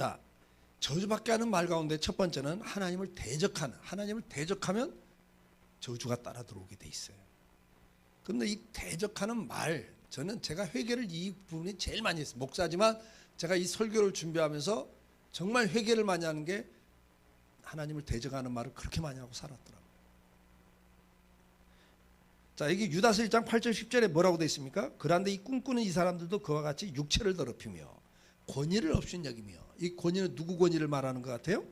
자, 저주받게 하는 말 가운데 첫 번째는 하나님을 대적하는, 하나님을 대적하면 저주가 따라 들어오게 돼 있어요. 그런데 이 대적하는 말, 저는 제가 회개를 이 부분이 제일 많이 했어요. 목사지만 제가 이 설교를 준비하면서 정말 회개를 많이 하는 게 하나님을 대적하는 말을 그렇게 많이 하고 살았더라고요. 자, 여기 유다서 1장 8절 10절에 뭐라고 되어 있습니까? 그런데 이 꿈꾸는 이 사람들도 그와 같이 육체를 더럽히며 권위를 업신여기며, 이 권위는 누구 권위를 말하는 것 같아요?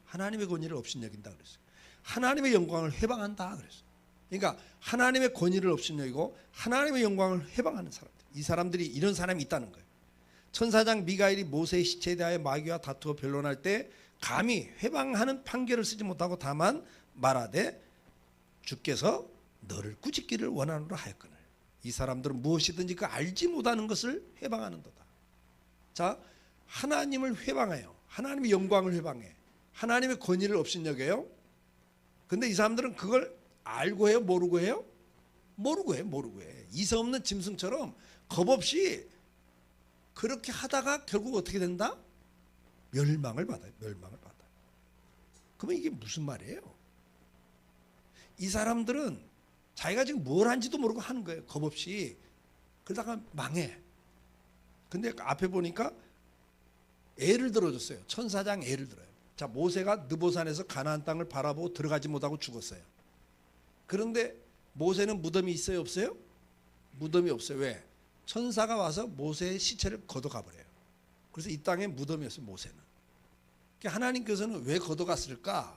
하나님의 권위를 업신여긴다 그랬어요. 하나님의 영광을 회방한다 그랬어요. 그러니까 하나님의 권위를 업신여기고 하나님의 영광을 회방하는 사람들, 이 사람들이 이런 사람이 있다는 거예요. 천사장 미가엘이 모세의 시체에 대하여 마귀와 다투어 변론할 때 감히 회방하는 판결을 쓰지 못하고 다만 말하되 주께서 너를 꾸짖기를 원하노라 하였거늘. 이 사람들은 무엇이든지 그 알지 못하는 것을 회방하는도다. 자, 하나님을 회방해요. 하나님의 영광을 회방해. 하나님의 권위를 업신여겨요. 근데 이 사람들은 그걸 알고 해요? 모르고 해요? 모르고 해요. 모르고 해. 이성 없는 짐승처럼 겁 없이 그렇게 하다가 결국 어떻게 된다? 멸망을 받아요. 멸망을 받아요. 그러면 이게 무슨 말이에요? 이 사람들은 자기가 지금 뭘 한지도 모르고 하는 거예요. 겁 없이. 그러다가 망해. 근데 앞에 보니까 애를 들어줬어요. 천사장 애를 들어요. 자, 모세가 느보산에서 가나안 땅을 바라보고 들어가지 못하고 죽었어요. 그런데 모세는 무덤이 있어요? 없어요? 무덤이 없어요. 왜? 천사가 와서 모세의 시체를 걷어가 버려요. 그래서 이 땅에 무덤이었어요. 모세는. 그러니까 하나님께서는 왜 걷어갔을까?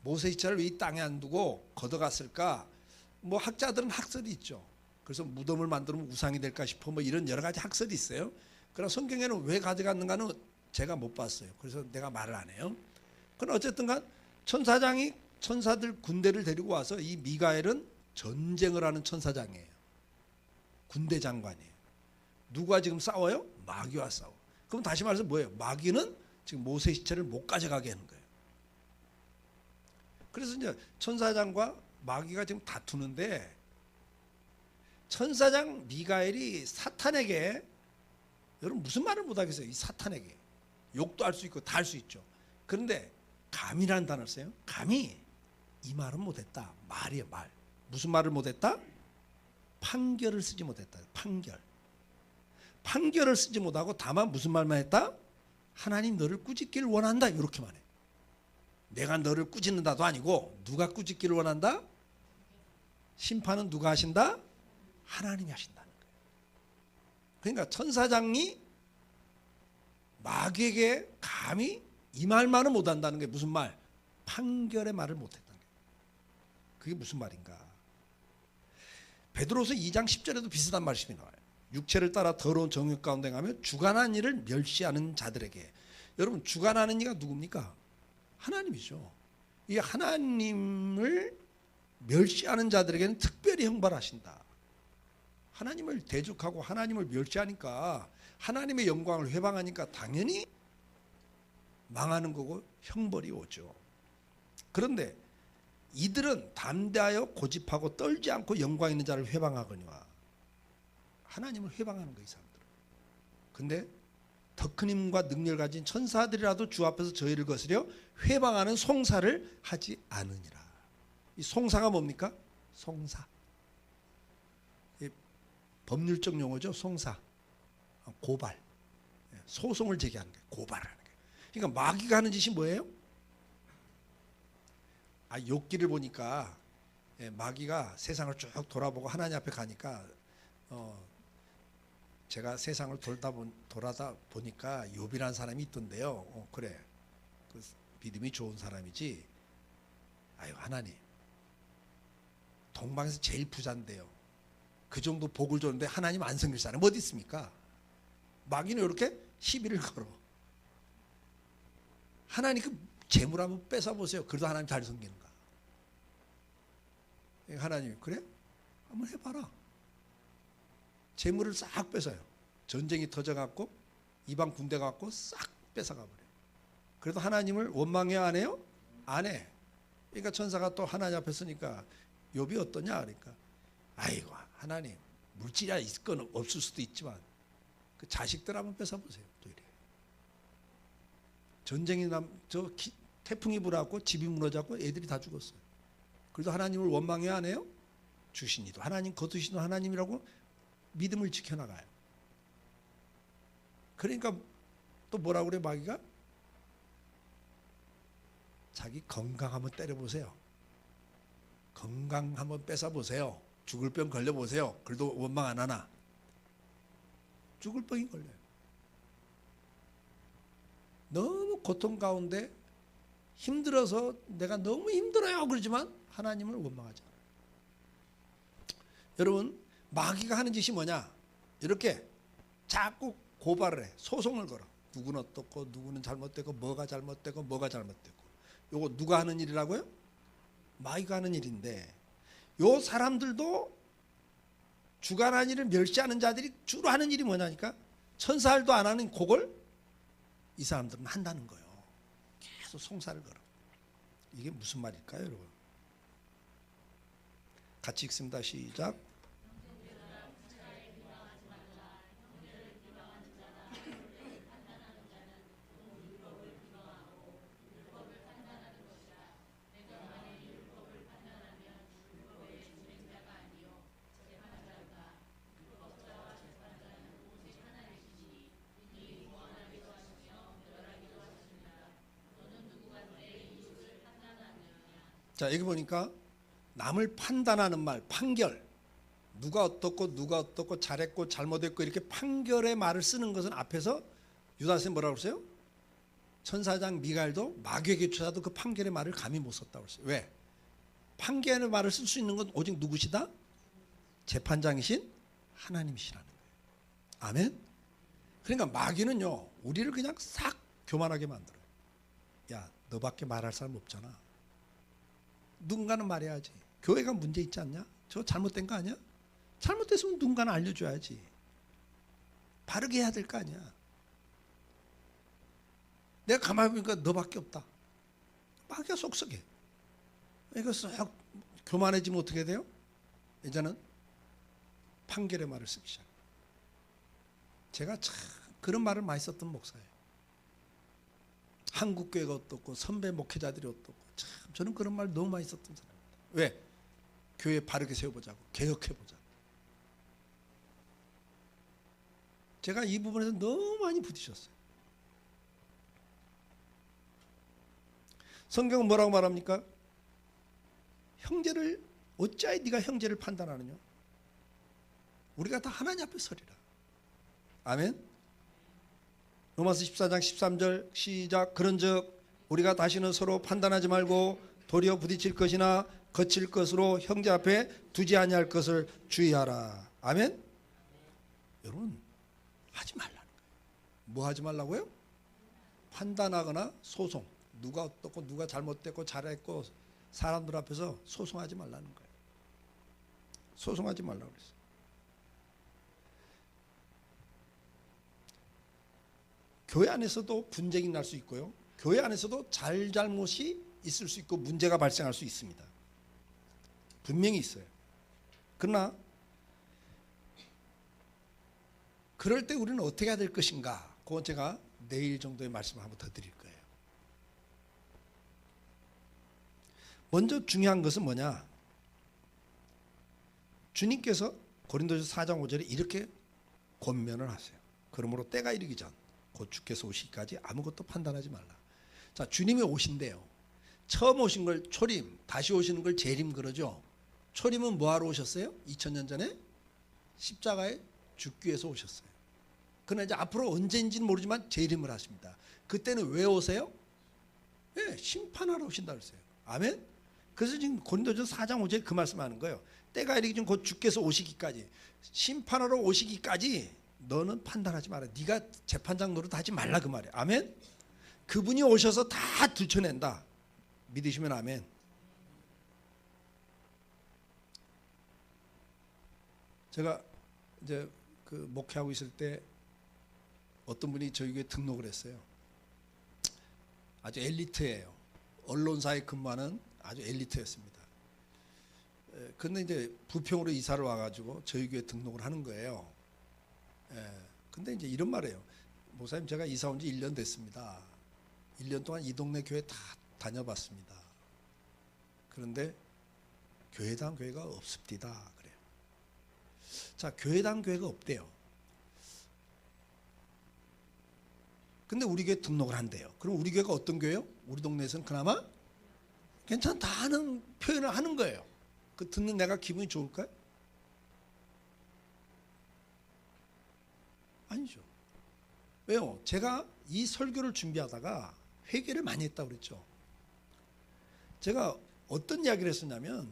모세 시체를 왜 이 땅에 안 두고 걷어갔을까? 뭐 학자들은 학설이 있죠. 그래서 무덤을 만들면 우상이 될까 싶어 뭐 이런 여러 가지 학설이 있어요. 그러나 성경에는 왜 가져갔는가는 제가 못 봤어요. 그래서 내가 말을 안 해요. 그러나 어쨌든간 천사장이 천사들 군대를 데리고 와서, 이 미가엘은 전쟁을 하는 천사장이에요. 군대 장관이에요. 누가 지금 싸워요? 마귀와 싸워. 그럼 다시 말해서 뭐예요? 마귀는 지금 모세 시체를 못 가져가게 하는 거예요. 그래서 이제 천사장과 마귀가 지금 다투는데, 천사장 미가엘이 사탄에게, 여러분 무슨 말을 못 하겠어요? 이 사탄에게 욕도 할 수 있고 다 할 수 있죠. 그런데 감이라는 단어를 써요. 감히 이 말은 못했다. 말이에요. 말. 무슨 말을 못했다? 판결을 쓰지 못했다. 판결을 쓰지 못하고 다만 무슨 말만 했다? 하나님 너를 꾸짖기를 원한다. 이렇게만 해. 내가 너를 꾸짖는다도 아니고, 누가 꾸짖기를 원한다? 심판은 누가 하신다? 하나님이 하신다는 거예요. 그러니까 천사장이 마귀에게 감히 이 말만은 못한다는 게 무슨 말? 판결의 말을 못했다는 거예요. 그게 무슨 말인가? 베드로서 2장 10절에도 비슷한 말씀이 나와요. 육체를 따라 더러운 정욕 가운데 가면 주관한 일을 멸시하는 자들에게. 여러분, 주관하는 이가 누굽니까? 하나님이죠. 이 하나님을 멸시하는 자들에게는 특별히 형벌하신다. 하나님을 대적하고 하나님을 멸시하니까, 하나님의 영광을 회방하니까 당연히 망하는 거고 형벌이 오죠. 그런데 이들은 담대하여 고집하고 떨지 않고 영광 있는 자를 회방하거니와. 하나님을 회방하는 거예요, 이 사람들은. 근데 더 큰 힘과 능력을 가진 천사들이라도 주 앞에서 저희를 거스려 회방하는 송사를 하지 않으니라. 이 송사가 뭡니까? 송사. 법률적 용어죠. 송사. 고발. 소송을 제기하는 거예요. 고발하는 거예요. 그러니까 마귀가 하는 짓이 뭐예요? 욥기를 보니까 마귀가 세상을 쭉 돌아보고 하나님 앞에 가니까, 제가 세상을 돌아다 보니까 욥이라는 사람이 있던데요. 그래. 그 믿음이 좋은 사람이지. 아유, 하나님. 동방에서 제일 부자인데요. 그 정도 복을 줬는데 하나님 안 섬길 사람 어디 있습니까? 마귀는 이렇게 시비를 걸어. 하나님 그 재물 한번 뺏어보세요. 그래도 하나님 잘 섬기는가? 하나님이 그래? 한번 해봐라. 재물을 싹 뺏어요. 전쟁이 터져갖고 이방 군대 갖고 싹 뺏어가버려요. 그래도 하나님을 원망해야 안 해요? 안 해. 그러니까 천사가 또 하나님 앞에 서니까 욥이 어떠냐? 그러니까 아이고 하나님, 물질이 있을 건 없을 수도 있지만 그 자식들 한번 뺏어보세요. 또 이래. 태풍이 불어갖고 집이 무너졌고 애들이 다 죽었어요. 그래도 하나님을 원망해 안 해요? 주신 이도 하나님, 거두신 하나님이라고 믿음을 지켜나가요. 그러니까 또 뭐라고 그래 마귀가? 자기 건강 한번 때려보세요. 건강 한번 뺏어보세요. 죽을 병 걸려보세요. 그래도 원망 안 하나? 죽을 병이 걸려요. 너무 고통 가운데 힘들어서 내가 너무 힘들어요 그러지만 하나님을 원망하지 않아요. 여러분, 마귀가 하는 짓이 뭐냐? 이렇게 자꾸 고발을 해. 소송을 걸어. 누구는 어떻고 누구는 잘못되고 뭐가 잘못되고 뭐가 잘못되고. 요거 누가 하는 일이라고요? 마귀가 하는 일인데, 요 사람들도 주관한 일을 멸시하는 자들이 주로 하는 일이 뭐냐니까? 천사일도 안 하는 그걸 이 사람들은 한다는 거예요. 계속 송사를 걸어. 이게 무슨 말일까요, 여러분? 같이 읽습니다. 시작. 자, 여기 보니까 남을 판단하는 말, 판결. 누가 어떻고 잘했고 잘못했고 이렇게 판결의 말을 쓰는 것은 앞에서 유다서에 뭐라고 그랬어요? 천사장 미가엘도 마귀에게조차도 그 판결의 말을 감히 못 썼다고 그랬어요. 왜? 판결의 말을 쓸 수 있는 건 오직 누구시다? 재판장이신 하나님이시라는 거예요. 아멘? 그러니까 마귀는요, 우리를 그냥 싹 교만하게 만들어요. 야, 너밖에 말할 사람 없잖아. 누군가는 말해야지. 교회가 문제 있지 않냐? 저 잘못된 거 아니야? 잘못됐으면 누군가는 알려줘야지. 바르게 해야 될 거 아니야. 내가 가만히 보니까 너밖에 없다. 마귀가 쏙쏙해. 이거 쏙 교만해지면 어떻게 돼요? 이제는 판결의 말을 쓰기 시작해요. 제가 참 그런 말을 많이 썼던 목사예요. 한국교회가 어떻고 선배 목회자들이 어떻고, 참 저는 그런 말 너무 많이 썼던 사람입니다. 왜? 교회 바르게 세워보자고, 개혁해보자. 제가 이 부분에서 너무 많이 부딪혔어요. 성경은 뭐라고 말합니까? 형제를 어찌하여 네가 형제를 판단하느냐? 우리가 다 하나님 앞에 서리라. 아멘. 로마서 14장 13절 시작. 그런즉 우리가 다시는 서로 판단하지 말고 도리어 부딪힐 것이나 거칠 것으로 형제 앞에 두지 아니할 것을 주의하라. 아멘. 여러분, 하지 말라는 거예요. 뭐 하지 말라고요? 판단하거나 소송. 누가 어떻고 누가 잘못됐고 잘했고 사람들 앞에서 소송하지 말라는 거예요. 소송하지 말라고 그랬어요. 교회 안에서도 분쟁이 날 수 있고요. 교회 안에서도 잘못이 있을 수 있고 문제가 발생할 수 있습니다. 분명히 있어요. 그러나 그럴 때 우리는 어떻게 해야 될 것인가? 그건 제가 내일 정도의 말씀을 한번 더 드릴 거예요. 먼저 중요한 것은 뭐냐? 주님께서 고린도서 4장 5절에 이렇게 권면을 하세요. 그러므로 때가 이르기 전 곧 주께서 오시기까지 아무것도 판단하지 말라. 자, 주님이 오신대요. 처음 오신 걸 초림, 다시 오시는 걸 재림 그러죠. 초림은 뭐하러 오셨어요? 2000년 전에 십자가에 죽기 위해서 오셨어요. 그러나 이제 앞으로 언제인지는 모르지만 재림을 하십니다. 그때는 왜 오세요? 네, 심판하러 오신다 그랬어요. 아멘? 그래서 지금 고린도전서 4장 5절에 그 말씀하는 거예요. 때가 이르기 전 곧 주께서 오시기까지, 심판하러 오시기까지 너는 판단하지 마라. 네가 재판장 노릇하지 말라 그 말이에요. 아멘? 그분이 오셔서 다 들춰낸다. 믿으시면 아멘. 제가 이제 그 목회하고 있을 때 어떤 분이 저희 교회에 등록을 했어요. 아주 엘리트예요. 언론사에 근무하는 아주 엘리트였습니다. 근데 이제 부평으로 이사를 와가지고 저희 교회에 등록을 하는 거예요. 근데 이제 이런 말이에요. 목사님, 제가 이사 온 지 1년 됐습니다. 1년 동안 이 동네 교회 다 다녀봤습니다. 그런데 교회당 교회가 없습니다. 그래요. 자, 교회당 교회가 없대요. 근데 우리 교회 등록을 한대요. 그럼 우리 교회가 어떤 교회요? 우리 동네에서는 그나마 괜찮다 하는 표현을 하는 거예요. 그 듣는 내가 기분이 좋을까요? 아니죠. 왜요? 제가 이 설교를 준비하다가 회개를 많이 했다고 그랬죠. 제가 어떤 이야기를 했었냐면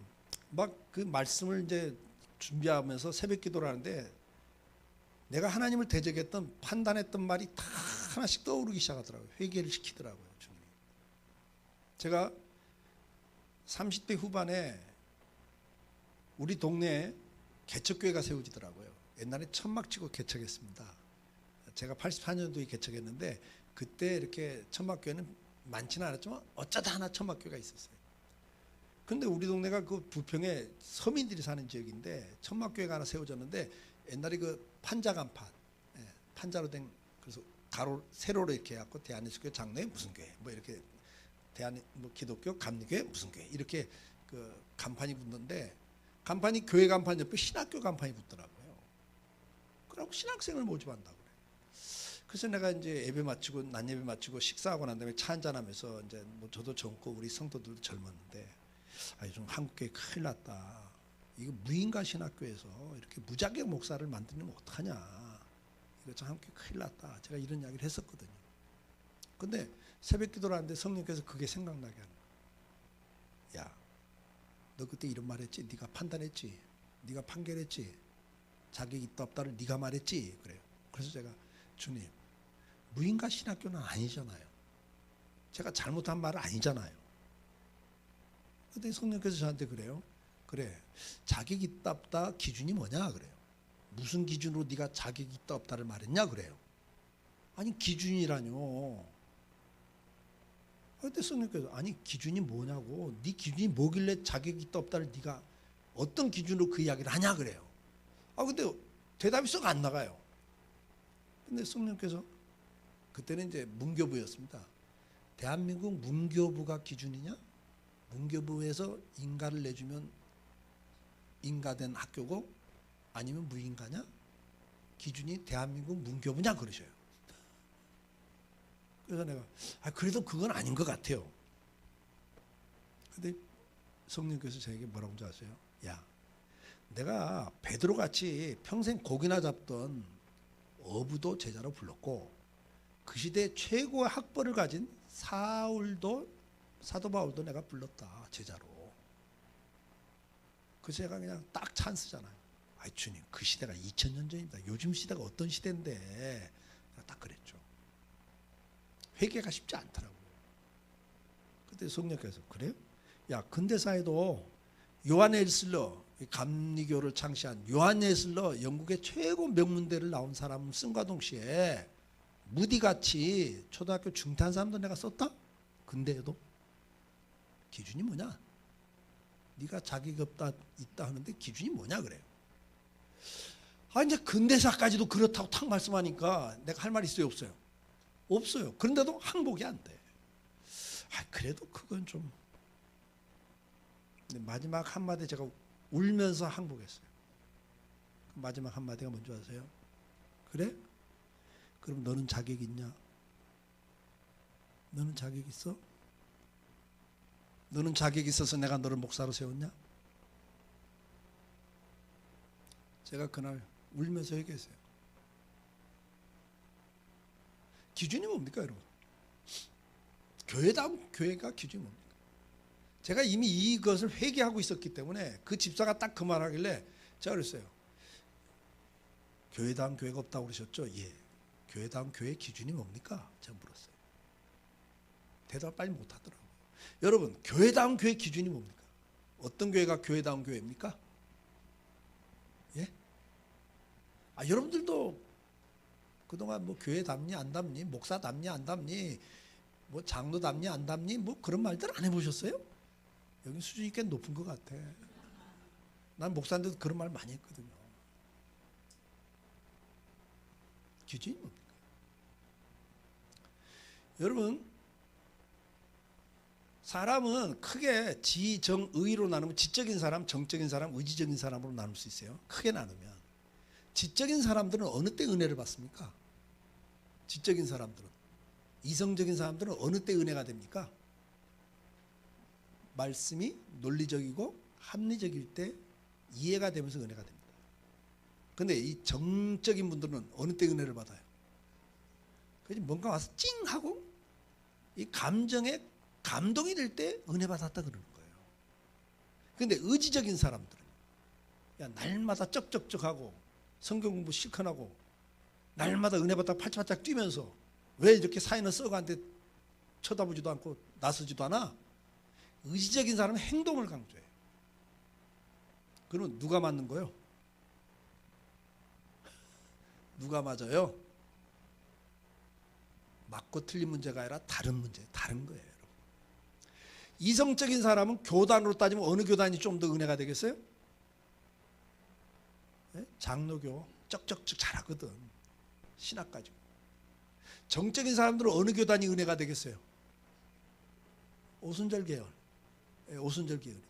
막 그 말씀을 이제 준비하면서 새벽 기도를 하는데 내가 하나님을 대적했던 판단했던 말이 다 하나씩 떠오르기 시작하더라고요. 회개를 시키더라고요. 주님이. 제가 30대 후반에 우리 동네에 개척교회가 세워지더라고요. 옛날에 천막 치고 개척했습니다. 제가 84년도에 개척했는데 그때 이렇게 천막교회는 많지는 않았지만 어쩌다 하나 천막교회가 있었어요. 근데 우리 동네가 그 부평에 서민들이 사는 지역인데 천막교회가 하나 세워졌는데 옛날에 그 판자간판, 판자로 된 그래서 가로 세로로 이렇게 해갖고 대한예수교회 장로회 무슨 교회 뭐 이렇게 대한 뭐 기독교 감리교회 무슨 교회 이렇게 그 간판이 붙는데 간판이 교회 간판 옆에 신학교 간판이 붙더라고요. 그러고 신학생을 모집한다고 그래. 그래서 내가 이제 예배 마치고 난 예배 마치고 식사하고 난 다음에 차 한잔 하면서 이제 뭐 저도 젊고 우리 성도들도 젊었는데 아, 요즘 한국교회 큰일 났다. 이거 무인가 신학교에서 이렇게 무자격 목사를 만들면 어떡하냐. 이거 참 한국교회 큰일 났다. 제가 이런 이야기를 했었거든요. 근데 새벽 기도를 하는데 성령께서 그게 생각나게 하는 거야. 야, 너 그때 이런 말 했지? 네가 판단했지? 네가 판결했지? 자격이 있다 없다를 네가 말했지? 그래요. 그래서 제가 주님, 무인가 신학교는 아니잖아요. 제가 잘못한 말은 아니잖아요. 근데 성령께서 저한테 그래요. 그래, 자격이 있다 없다 기준이 뭐냐 그래요. 무슨 기준으로 네가 자격이 있다 없다를 말했냐 그래요. 아니 기준이라뇨. 그때 성령께서 아니 기준이 뭐냐고. 네 기준이 뭐길래 자격이 있다 없다를 네가 어떤 기준으로 그 이야기를 하냐 그래요. 아 근데 대답이 썩 안 나가요. 근데 성령께서 그때는 이제 문교부였습니다. 대한민국 문교부가 기준이냐? 문교부에서 인가를 내주면 인가된 학교고 아니면 무인가냐? 기준이 대한민국 문교부냐 그러셔요. 그래서 내가 그래도 그건 아닌 것 같아요. 근데 성령께서 저에게 뭐라고 하는지 아세요? 야, 내가 베드로같이 평생 고기나 잡던 어부도 제자로 불렀고 그 시대 최고의 학벌을 가진 사도 바울도 내가 불렀다 제자로. 그래서 제가 그냥 딱 찬스잖아요. 아이 주님, 그 시대가 2000년 전입니다. 요즘 시대가 어떤 시대인데. 내가 딱 그랬죠. 회개가 쉽지 않더라고요. 그때 성령께서 그래요? 야, 근대사에도 요한 웨슬러, 감리교를 창시한 요한 웨슬러, 영국의 최고 명문대를 나온 사람을 쓴과 동시에 무디같이 초등학교 중퇴한 사람도 내가 썼다? 근대에도 기준이 뭐냐? 네가 자격이 있다 하는데 기준이 뭐냐 그래요. 이제 근대사까지도 그렇다고 탁 말씀하니까 내가 할 말 있어요 없어요? 없어요. 그런데도 항복이 안 돼. 그래도 그건 좀. 근데 마지막 한마디 제가 울면서 항복했어요. 마지막 한마디가 뭔지 아세요? 그래? 그럼 너는 자격 있냐? 너는 자격 있어? 너는 자격이 있어서 내가 너를 목사로 세웠냐? 제가 그날 울면서 얘기했어요. 기준이 뭡니까 여러분? 교회다운 교회가 기준이 뭡니까? 제가 이미 이것을 회개하고 있었기 때문에 그 집사가 딱 그 말하길래 제가 그랬어요. 교회다운 교회가 없다고 그러셨죠? 예. 교회다운 교회의 기준이 뭡니까? 제가 물었어요. 대답을 빨리 못하더라고요. 여러분, 교회다운 교회 기준이 뭡니까? 어떤 교회가 교회다운 교회입니까? 예? 여러분들도 그동안 뭐 교회 담니 안 담니, 목사 담니 안 담니, 뭐 장로 담니 안 담니, 뭐 그런 말들 안 해보셨어요? 여기 수준이 꽤 높은 것 같아. 난 목사인데도 그런 말 많이 했거든요. 기준이 뭡니까? 여러분, 사람은 크게 지, 정, 의로 나누면 지적인 사람, 정적인 사람, 의지적인 사람으로 나눌 수 있어요. 크게 나누면. 지적인 사람들은 어느 때 은혜를 받습니까? 지적인 사람들은. 이성적인 사람들은 어느 때 은혜가 됩니까? 말씀이 논리적이고 합리적일 때 이해가 되면서 은혜가 됩니다. 그런데 이 정적인 분들은 어느 때 은혜를 받아요? 그래서 뭔가 와서 찡 하고 이 감정에 감동이 될 때 은혜 받았다 그러는 거예요. 그런데 의지적인 사람들은 야, 날마다 쩍쩍쩍하고 성경 공부 실컷 하고 날마다 은혜 받다가 팔짝팔짝 뛰면서 왜 이렇게 사인을 썩어한테 쳐다보지도 않고 나서지도 않아? 의지적인 사람은 행동을 강조해. 그러면 누가 맞는 거예요? 누가 맞아요? 맞고 틀린 문제가 아니라 다른 문제, 다른 거예요. 여러분. 이성적인 사람은 교단으로 따지면 어느 교단이 좀 더 은혜가 되겠어요? 네? 장로교 쩍쩍쩍 잘하거든. 신학 가지고. 정적인 사람들은 어느 교단이 은혜가 되겠어요? 오순절 계열. 네, 오순절 계열이죠.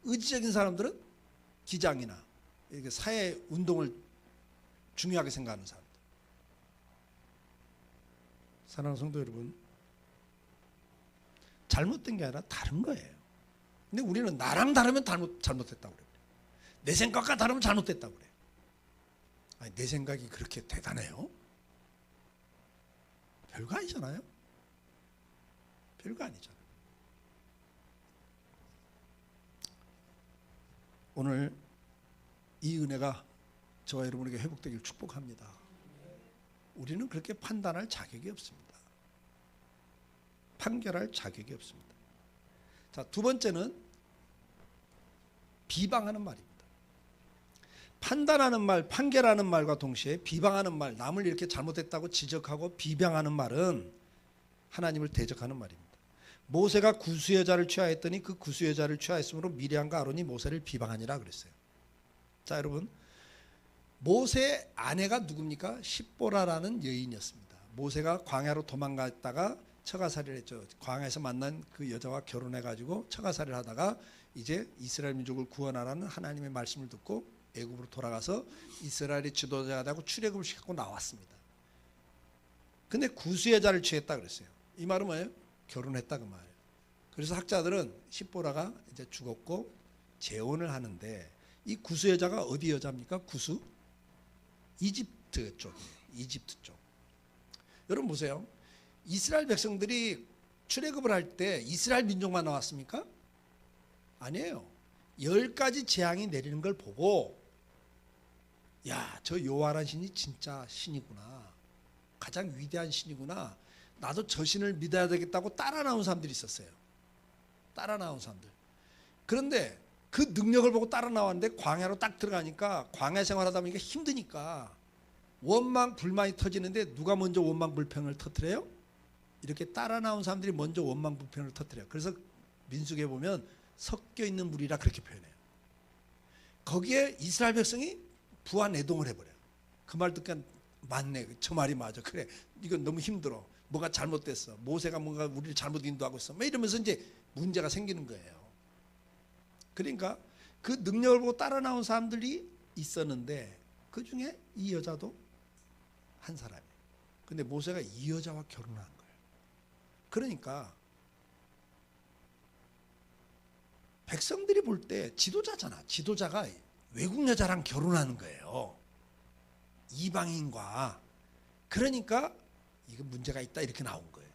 의지적인 사람들은 기장이나 이렇게 사회 운동을 중요하게 생각하는 사람들. 사랑하는 성도 여러분, 잘못된 게 아니라 다른 거예요. 근데 우리는 나랑 다르면 잘못했다고 그래요. 내 생각과 다르면 잘못됐다고 그래요. 아니, 내 생각이 그렇게 대단해요? 별거 아니잖아요. 별거 아니잖아요. 오늘 이 은혜가 저와 여러분에게 회복되길 축복합니다. 우리는 그렇게 판단할 자격이 없습니다. 판결할 자격이 없습니다. 자, 두 번째는 비방하는 말입니다. 판단하는 말, 판결하는 말과 동시에 비방하는 말, 남을 이렇게 잘못했다고 지적하고 비방하는 말은 하나님을 대적하는 말입니다. 모세가 구수여자를 취하였더니 그 구수여자를 취하였으므로 미리암과 아론이 모세를 비방하니라 그랬어요. 자, 여러분, 모세의 아내가 누굽니까? 십보라라는 여인이었습니다. 모세가 광야로 도망갔다가 처가살이를 했죠. 광야에서 만난 그 여자와 결혼해가지고 처가살이를 하다가 이제 이스라엘 민족을 구원하라는 하나님의 말씀을 듣고 애굽으로 돌아가서 이스라엘의 지도자가 되고 출애굽을 시키고 나왔습니다. 근데 구수여자를 취했다 그랬어요. 이 말은 뭐예요? 결혼했다 그 말이에요. 그래서 학자들은 십보라가 이제 죽었고 재혼을 하는데 이 구수여자가 어디 여자입니까? 구수? 이집트 쪽이에요. 이집트 쪽. 여러분 보세요. 이스라엘 백성들이 출애굽을 할 때 이스라엘 민족만 나왔습니까? 아니에요. 10가지 재앙이 내리는 걸 보고 야, 저 여호와라는 신이 진짜 신이구나. 가장 위대한 신이구나. 나도 저 신을 믿어야 되겠다고 따라 나온 사람들이 있었어요. 따라 나온 사람들. 그런데 그 능력을 보고 따라 나왔는데 광야로 딱 들어가니까 광야 생활하다 보니까 힘드니까 원망 불만이 터지는데 누가 먼저 원망 불평을 터뜨려요? 이렇게 따라 나온 사람들이 먼저 원망 불평을 터뜨려요. 그래서 민수기에 보면 섞여 있는 물이라 그렇게 표현해요. 거기에 이스라엘 백성이 부안해동을 해버려요. 그 말 듣니까 맞네. 저 말이 맞아. 그래. 이건 너무 힘들어. 뭐가 잘못됐어. 모세가 뭔가 우리를 잘못 인도하고 있어. 막 이러면서 이제 문제가 생기는 거예요. 그러니까 그 능력을 보고 따라 나온 사람들이 있었는데 그 중에 이 여자도 한 사람이에요. 근데 모세가 이 여자와 결혼한 거예요. 그러니까 백성들이 볼 때 지도자잖아. 지도자가 외국 여자랑 결혼하는 거예요. 이방인과. 그러니까 이거 문제가 있다 이렇게 나온 거예요.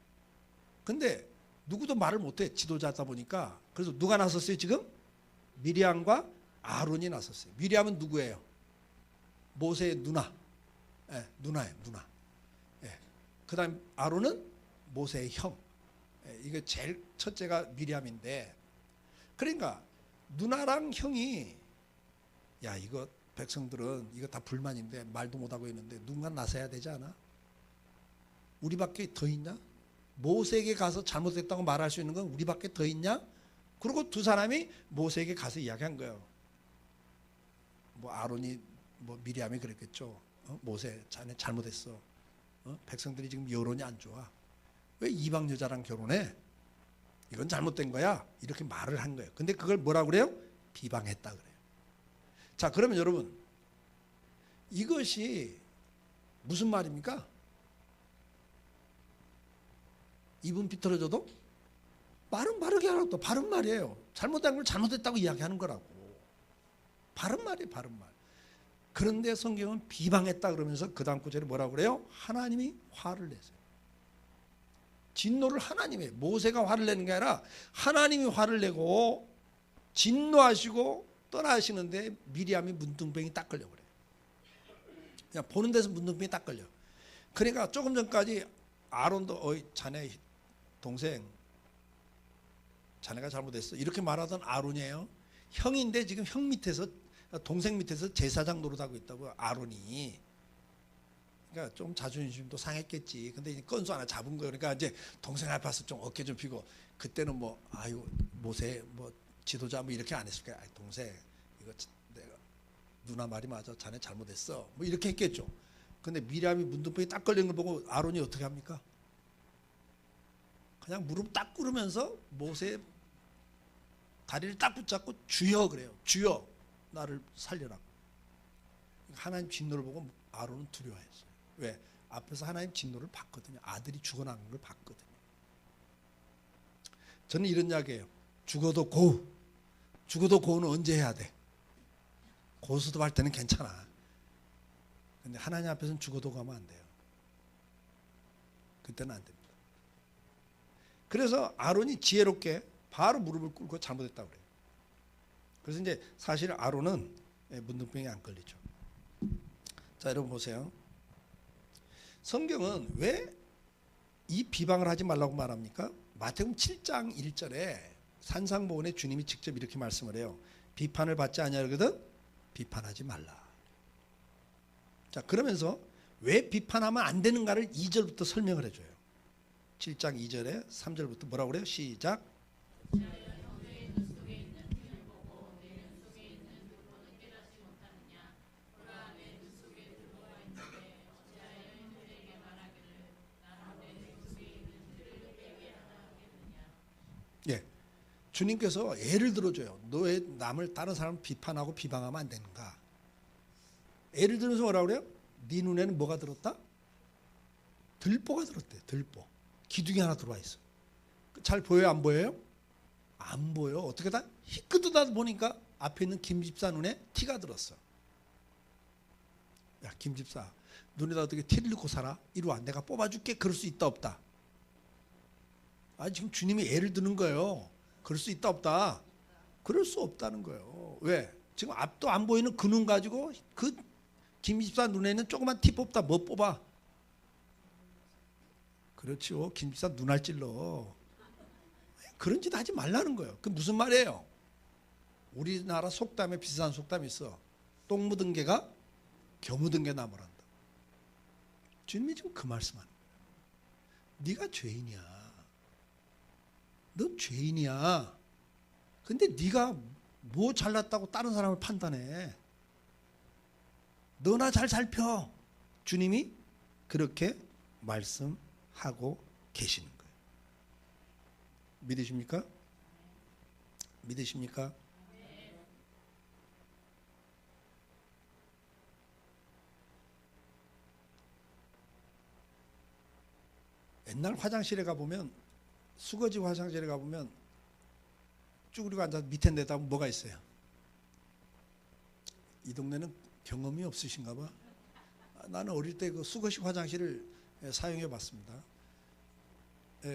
근데 누구도 말을 못해. 지도자다 보니까. 그래서 누가 나섰어요 지금? 미리암과 아론이 나섰어요. 미리암은 누구예요? 모세의 누나. 예, 누나예요. 누나. 예. 그 다음 아론은 모세의 형. 예, 이거 제일 첫째가 미리암인데 그러니까 누나랑 형이 야 이거 백성들은 이거 다 불만인데 말도 못하고 있는데 누군가 나서야 되지 않아? 우리밖에 더 있냐? 모세에게 가서 잘못했다고 말할 수 있는 건 우리밖에 더 있냐? 그리고 두 사람이 모세에게 가서 이야기한 거예요. 뭐 아론이 뭐 미리암이 그랬겠죠. 모세 자네 잘못했어. 백성들이 지금 여론이 안 좋아. 왜 이방 여자랑 결혼해? 이건 잘못된 거야. 이렇게 말을 한 거예요. 근데 그걸 뭐라고 그래요? 비방했다 그래요. 자, 그러면 여러분, 이것이 무슨 말입니까? 입은 비틀어져도 말은 바르게 하라고. 바른 말이에요. 잘못된 걸 잘못했다고 이야기하는 거라고. 바른 말이에요, 바른 말. 그런데 성경은 비방했다 그러면서 그 다음 구절에 뭐라고 그래요? 하나님이 화를 내세요. 진노를 하나님이, 모세가 화를 내는 게 아니라 하나님이 화를 내고 진노하시고 떠나시는데 미리암이 문둥병이 딱 걸려 그래요. 그냥 보는 데서 문둥병이 딱 걸려. 그러니까 조금 전까지 아론도 자네 동생, 자네가 잘못했어 이렇게 말하던 아론이에요. 형인데 지금 형 밑에서, 동생 밑에서 제사장 노릇하고 있다고 아론이. 그러니까 좀 자존심도 상했겠지. 근데 이제 건수 하나 잡은 거예요. 그러니까 이제 동생 앞에 와서 좀 어깨 좀 피고, 그때는 뭐 아유 모세 뭐 지도자 뭐 이렇게 안 했을 거야. 동생 이거 내가 누나 말이 맞아. 자네 잘못했어. 뭐 이렇게 했겠죠. 근데 미리암이 문둥병이 딱 걸린 걸 보고 아론이 어떻게 합니까? 그냥 무릎 딱 꿇으면서 모세 다리를 딱 붙잡고 주여 그래요. 주여 나를 살려라. 하나님 진노를 보고 아론은 두려워했어요. 왜? 앞에서 하나님 진노를 봤거든요. 아들이 죽어나간 걸 봤거든요. 저는 이런 이야기예요. 죽어도 고. 죽어도 고는 언제 해야 돼? 고수도 할 때는 괜찮아. 근데 하나님 앞에서는 죽어도 가면 안 돼요. 그때는 안 됩니다. 그래서 아론이 지혜롭게 바로 무릎을 꿇고 잘못했다고 그래요. 그래서 이제 사실 아론은 문둥병이 안 걸리죠. 자, 여러분 보세요. 성경은 왜 이 비방을 하지 말라고 말합니까? 마태복음 7장 1절에 산상보훈에 주님이 직접 이렇게 말씀을 해요. 비판을 받지 아니하거든 비판하지 말라. 자, 그러면서 왜 비판하면 안 되는가를 2절부터 설명을 해줘요. 7장 2절에 3절부터 뭐라고 그래요? 시작. 예, 주님께서 예를 들어줘요. 너 왜 남을 다른 사람 비판하고 비방하면 안 되는가? 예를 들어서 뭐라고 그래요? 네 눈에는 뭐가 들었다? 들보가 들었대. 들보. 기둥이 하나 들어와 있어. 잘 보여요? 안 보여요? 안 보여. 어떻게 다 희끗하다 보니까 앞에 있는 김 집사 눈에 티가 들었어. 야, 김 집사 눈에다 어떻게 티를 넣고 살아? 이리 와, 내가 뽑아줄게. 그럴 수 있다 없다? 지금 주님이 예를 드는 거예요. 그럴 수 있다 없다? 그럴 수 없다는 거예요. 왜? 지금 앞도 안 보이는 그 눈 가지고 그 김집사 눈에는 조그만 티 뽑다. 뭐 뽑아? 그렇죠. 김집사 눈알 찔러. 그런 짓 하지 말라는 거예요. 그 무슨 말이에요? 우리나라 속담에 비슷한 속담이 있어. 똥 묻은 개가 겨 묻은 개 나무란다. 주님이 지금 그 말씀하는 거예요. 네가 죄인이야. 넌 죄인이야. 근데 네가 뭐 잘났다고 다른 사람을 판단해. 너나 잘 살펴. 주님이 그렇게 말씀하고 계시는 거예요. 믿으십니까? 믿으십니까? 옛날 화장실에 가보면, 수거지 화장실에 가보면 쭈그리고 앉아서 밑에 내다보면 뭐가 있어요? 이 동네는 경험이 없으신가 봐. 나는 어릴 때 그 수거식 화장실을 사용해 봤습니다.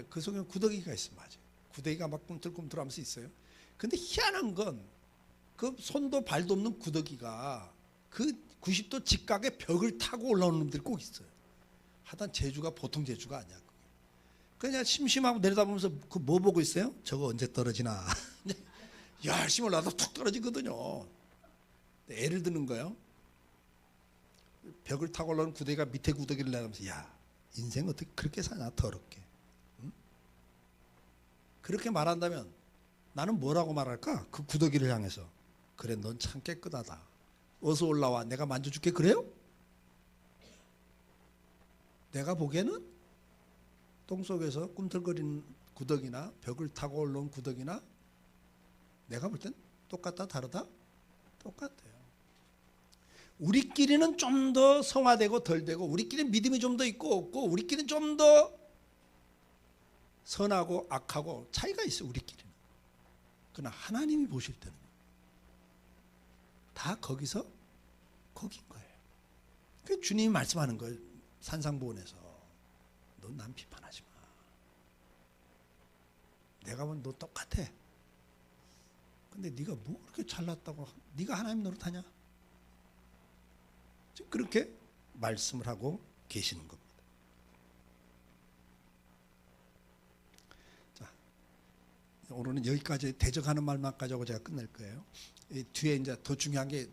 그 속에 구더기가 있어요. 맞아요. 구더기가 막 꿈틀꿈틀하면서 있어요. 근데 희한한 건 그 손도 발도 없는 구더기가 그 90도 직각의 벽을 타고 올라오는 놈들이 꼭 있어요. 하여튼 재주가 보통 재주가 아니야. 그냥 심심하고 내려다보면서 그 뭐 보고 있어요? 저거 언제 떨어지나. 열심히 올라가다 툭 떨어지거든요. 애를 드는 거예요. 벽을 타고 올라오는 구더기가 밑에 구더기를 내가면서 야, 인생 어떻게 그렇게 사냐 더럽게. 응? 그렇게 말한다면 나는 뭐라고 말할까? 그 구더기를 향해서 그래 넌 참 깨끗하다. 어서 올라와 내가 만져줄게. 그래요? 내가 보기에는 똥속에서 꿈틀거리는 구덕이나 벽을 타고 올라온 구덕이나 내가 볼 땐 똑같다 다르다? 똑같아요. 우리끼리는 좀 더 성화되고 덜 되고, 우리끼리는 믿음이 좀 더 있고 없고, 우리끼리는 좀 더 선하고 악하고 차이가 있어요. 우리끼리는. 그러나 하나님이 보실 때는 다 거기서 거긴 거예요. 그 주님이 말씀하는 거예요. 산상보훈에서 넌 난 비판하지 마. 내가 보면 너 똑같아. 근데 네가 뭐 그렇게 잘났다고 네가 하나님 노릇하냐? 지금 그렇게 말씀을 하고 계시는 겁니다. 자, 오늘은 여기까지 대적하는 말만까지 하고 제가 끝낼 거예요. 이 뒤에 이제 더 중요한 게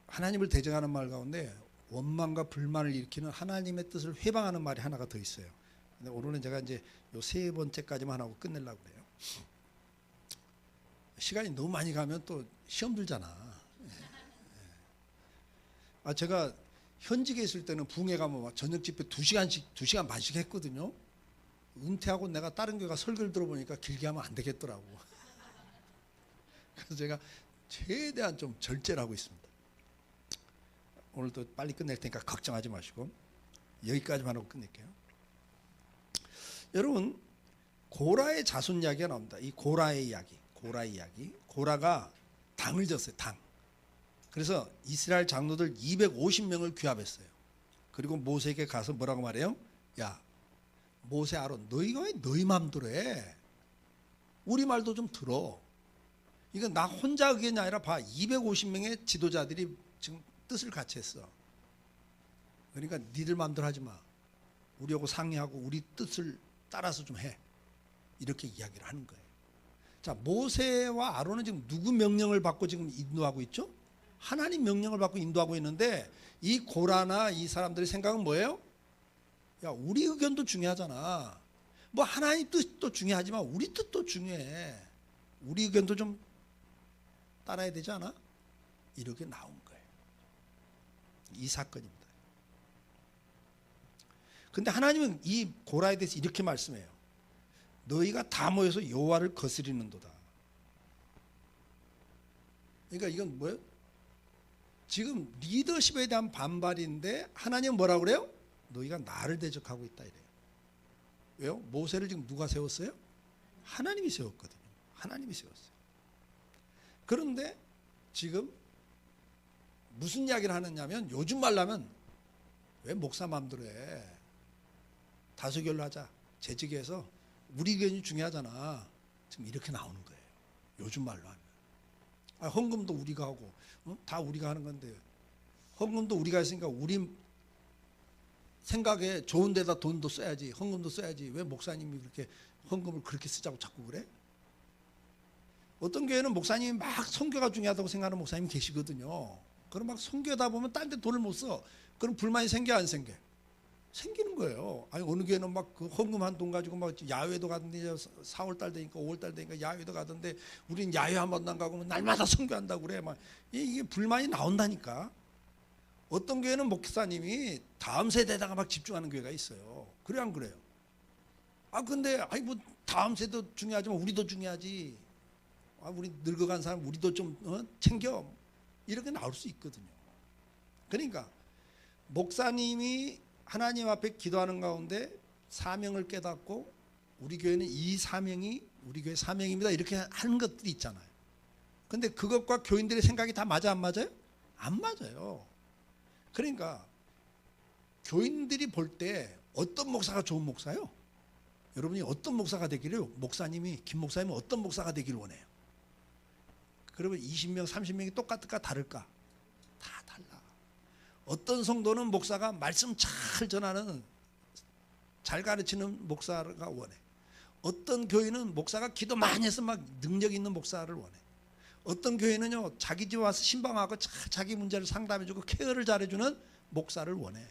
하나님을 대적하는 말 가운데 원망과 불만을 일으키는 하나님의 뜻을 회방하는 말이 하나가 더 있어요. 근데 오늘은 제가 이제 요 세 번째까지만 하고 끝내려고 그래요. 시간이 너무 많이 가면 또 시험 들잖아. 제가 현직에 있을 때는 붕에 가면 막 저녁 집회 2시간 반씩 했거든요. 은퇴하고 내가 다른 교회가 설교를 들어보니까 길게 하면 안 되겠더라고. 그래서 제가 최대한 좀 절제를 하고 있습니다. 오늘도 빨리 끝낼 테니까 걱정하지 마시고 여기까지만 하고 끝낼게요. 여러분, 고라의 자손 이야기가 나옵니다. 이 고라의 이야기, 고라가 당을 졌어요. 당. 그래서 이스라엘 장로들 250명을 규합했어요. 그리고 모세에게 가서 뭐라고 말해요? 야, 모세 아론, 너희가 왜 너희 마음대로 해? 우리 말도 좀 들어. 이건 나 혼자 의견이 아니라 봐. 250명의 지도자들이 지금 뜻을 같이 했어. 그러니까 니들 마음대로 하지 마. 우리하고 상의하고 우리 뜻을 따라서 좀 해. 이렇게 이야기를 하는 거예요. 자, 모세와 아론은 지금 누구 명령을 받고 지금 인도하고 있죠? 하나님 명령을 받고 인도하고 있는데, 이 고라나 이 사람들의 생각은 뭐예요? 야, 우리 의견도 중요하잖아. 뭐 하나님 뜻도 중요하지만 우리 뜻도 중요해. 우리 의견도 좀 따라야 되지 않아? 이렇게 나온 거예요. 이 사건입니다. 근데 하나님은 이 고라에 대해서 이렇게 말씀해요. 너희가 다 모여서 여호와를 거스리는도다. 그러니까 이건 뭐예요? 지금 리더십에 대한 반발인데 하나님은 뭐라고 그래요? 너희가 나를 대적하고 있다 이래요. 왜요? 모세를 지금 누가 세웠어요? 하나님이 세웠거든요. 하나님이 세웠어요. 그런데 지금 무슨 이야기를 하느냐면, 요즘 말로 하면 왜 목사 마음대로 해? 다수결로 하자. 재직에서 우리 의견이 중요하잖아. 지금 이렇게 나오는 거예요. 요즘 말로 하면. 헌금도 우리가 하고 다 우리가 하는 건데, 헌금도 우리가 했으니까 우리 생각에 좋은 데다 돈도 써야지, 헌금도 써야지. 왜 목사님이 그렇게 헌금을 그렇게 쓰자고 자꾸 그래? 어떤 교회는 목사님이 막 선교가 중요하다고 생각하는 목사님이 계시거든요. 그럼 막 선교하다 보면 딴 데 돈을 못 써. 그럼 불만이 생겨 안 생겨? 생기는 거예요. 아니, 어느 교회는 막 그 헌금한 돈 가지고 막 야외도 가던데, 4월달 되니까 5월달 되니까 야외도 가던데, 우리는 야외 한 번도 안 가고 날마다 선교한다고 그래. 막 이게 불만이 나온다니까. 어떤 교회는 목사님이 다음 세대에다가 막 집중하는 교회가 있어요. 그래 안 그래요? 근데 아니 뭐 다음 세대도 중요하지만 우리도 중요하지. 우리 늙어간 사람 우리도 좀 챙겨. 이렇게 나올 수 있거든요. 그러니까 목사님이 하나님 앞에 기도하는 가운데 사명을 깨닫고, 우리 교회는 이 사명이 우리 교회 사명입니다, 이렇게 하는 것들이 있잖아요. 근데 그것과 교인들의 생각이 다 맞아 안 맞아요? 안 맞아요. 그러니까 교인들이 볼 때 어떤 목사가 좋은 목사요? 여러분이 어떤 목사가 되기를, 목사님이, 김 목사님은 어떤 목사가 되기를 원해요? 그러면 20명 30명이 똑같을까 다를까? 다 달라. 어떤 성도는 목사가 말씀 잘 전하는, 잘 가르치는 목사가 원해. 어떤 교회는 목사가 기도 많이 해서 막 능력 있는 목사를 원해. 어떤 교회는요, 자기 집 와서 신방하고 자기 문제를 상담해주고 케어를 잘해주는 목사를 원해.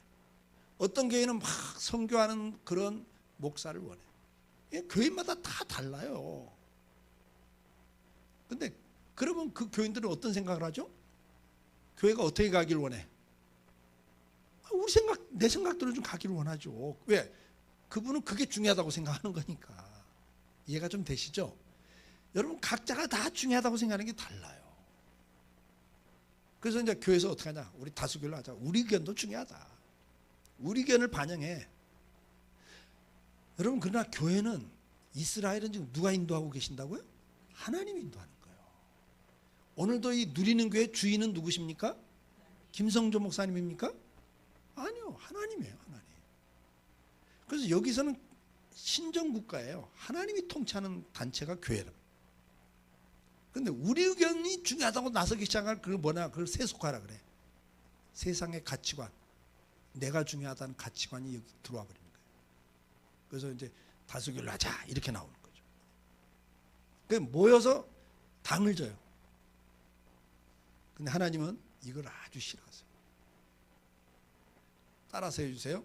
어떤 교회는 막 선교하는 그런 목사를 원해. 교회마다 다 달라요. 근데 그러면 그 교인들은 어떤 생각을 하죠? 교회가 어떻게 가길 원해? 우리 생각, 내 생각대로 좀 가기를 원하죠. 왜? 그분은 그게 중요하다고 생각하는 거니까. 이해가 좀 되시죠? 여러분 각자가 다 중요하다고 생각하는 게 달라요. 그래서 이제 교회에서 어떻게 하냐? 우리 다수결로 하자. 우리 의견도 중요하다. 우리 의견을 반영해. 여러분 그러나 교회는 이스라엘은 지금 누가 인도하고 계신다고요? 하나님이 인도하는 거예요. 오늘도 이 누리는 교회 주인은 누구십니까? 김성조 목사님입니까? 아니요, 하나님이에요, 하나님. 그래서 여기서는 신정국가예요. 하나님이 통치하는 단체가 교회랍니다. 그런데 우리 의견이 중요하다고 나서기 시작할 그걸 뭐냐? 그걸 세속화라 그래. 세상의 가치관, 내가 중요하다는 가치관이 여기 들어와 버리는 거예요. 그래서 이제 다수결로 하자 이렇게 나오는 거죠. 그 모여서 당을 져요. 근데 하나님은 이걸 아주 싫어하세요. 따라서 해주세요.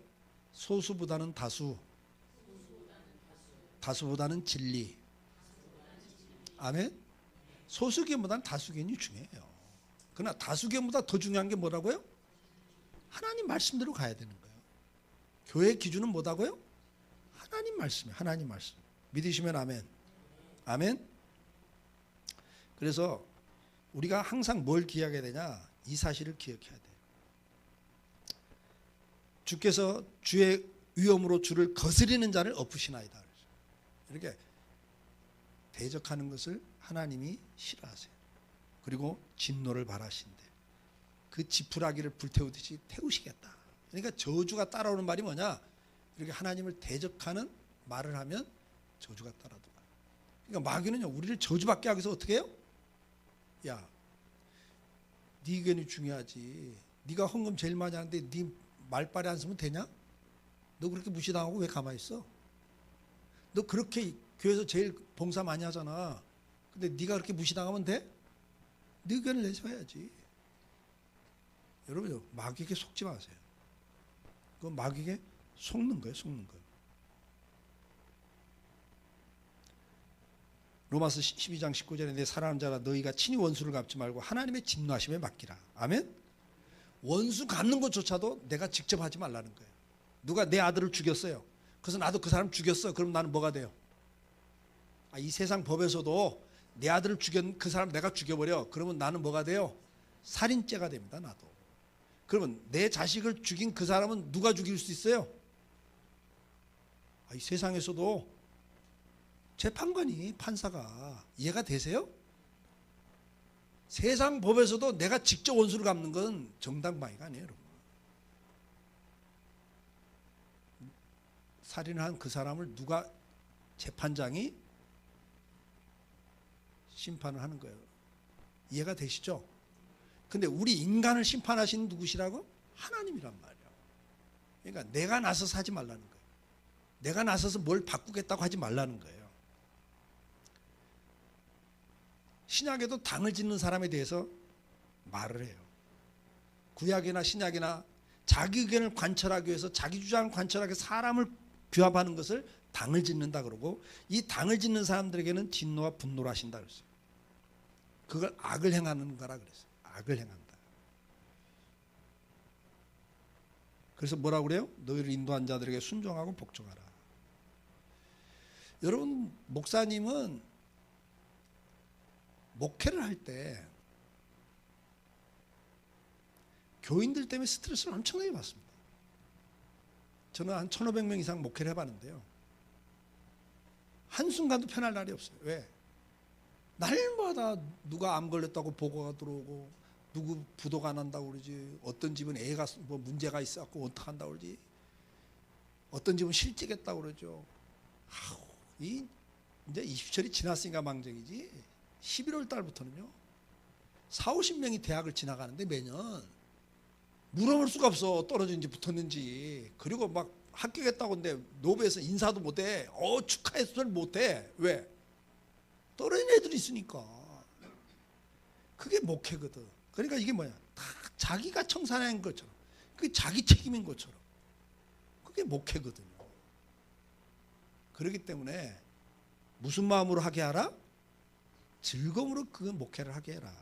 소수보다는 다수, 다수보다는 진리. 아멘. 소수견보다는 다수견이 중요해요. 그러나 다수견보다 더 중요한 게 뭐라고요? 하나님 말씀대로 가야 되는 거예요. 교회 기준은 뭐다고요? 하나님 말씀이에요. 하나님 말씀. 믿으시면 아멘. 아멘. 그래서 우리가 항상 뭘 기억해야 되냐? 이 사실을 기억해야 돼요. 주께서 주의 위엄으로 주를 거스리는 자를 엎으시나이다. 이렇게 대적하는 것을 하나님이 싫어하세요. 그리고 진노를 바라신대. 그 지푸라기를 불태우듯이 태우시겠다. 그러니까 저주가 따라오는 말이 뭐냐? 이렇게 하나님을 대적하는 말을 하면 저주가 따라들어요. 그러니까 마귀는요, 우리를 저주받게 하기 위해서 어떻게 해요? 야, 네 의견이 중요하지. 네가 헌금 제일 많이 하는데 네 말빨에 안 쓰면 되냐? 너 그렇게 무시당하고 왜 가만히 있어? 너 그렇게 교회에서 제일 봉사 많이 하잖아. 근데 네가 그렇게 무시당하면 돼? 네 의견을 내서 해야지. 여러분 마귀에게 속지 마세요. 그건 마귀에게 속는 거예요. 속는 거예요. 로마서 12장 19절에 내 사랑하는 자라 너희가 친히 원수를 갚지 말고 하나님의 진노하심에 맡기라. 아멘. 원수 갚는 것조차도 내가 직접 하지 말라는 거예요. 누가 내 아들을 죽였어요. 그래서 나도 그 사람 죽였어. 그럼 나는 뭐가 돼요? 이 세상 법에서도 내 아들을 죽인 그 사람 내가 죽여버려. 그러면 나는 뭐가 돼요? 살인죄가 됩니다. 나도. 그러면 내 자식을 죽인 그 사람은 누가 죽일 수 있어요? 이 세상에서도 재판관이, 판사가. 이해가 되세요? 세상 법에서도 내가 직접 원수를 갚는 건 정당방위가 아니에요, 여러분. 살인을 한 그 사람을 누가, 재판장이 심판을 하는 거예요. 이해가 되시죠? 근데 우리 인간을 심판하시는 누구시라고? 하나님이란 말이에요. 그러니까 내가 나서서 하지 말라는 거예요. 내가 나서서 뭘 바꾸겠다고 하지 말라는 거예요. 신약에도 당을 짓는 사람에 대해서 말을 해요. 구약이나 신약이나 자기 의견을 관철하기 위해서, 자기 주장을 관철하기 위해서 사람을 규합하는 것을 당을 짓는다 그러고, 이 당을 짓는 사람들에게는 진노와 분노를 하신다 그랬어요. 그걸 악을 행하는 거라 그랬어요. 악을 행한다. 그래서 뭐라고 그래요? 너희를 인도한 자들에게 순종하고 복종하라. 여러분, 목사님은 목회를 할 때 교인들 때문에 스트레스를 엄청나게 받습니다. 저는 한 1,500명 이상 목회를 해봤는데요, 한순간도 편할 날이 없어요. 왜? 날마다 누가 암 걸렸다고 보고가 들어오고, 누구 부도가 안 난다고 그러지, 어떤 집은 애가 뭐 문제가 있어갖고 어떡한다고 그러지, 어떤 집은 실직했다고 그러죠. 이제 20철이 지났으니까 망정이지, 11월 달부터는요 40~50명이 대학을 지나가는데 매년 물어볼 수가 없어. 떨어졌는지 붙었는지. 그리고 막 합격했다고 하는데 노베에서 인사도 못해. 축하해서 못해. 왜? 떨어진 애들이 있으니까. 그게 목회거든. 그러니까 이게 뭐야? 다 자기가 청산한 것처럼, 그게 자기 책임인 것처럼, 그게 목회거든요. 그렇기 때문에 무슨 마음으로 하게 하라? 즐거움으로 그 목회를 하게 해라.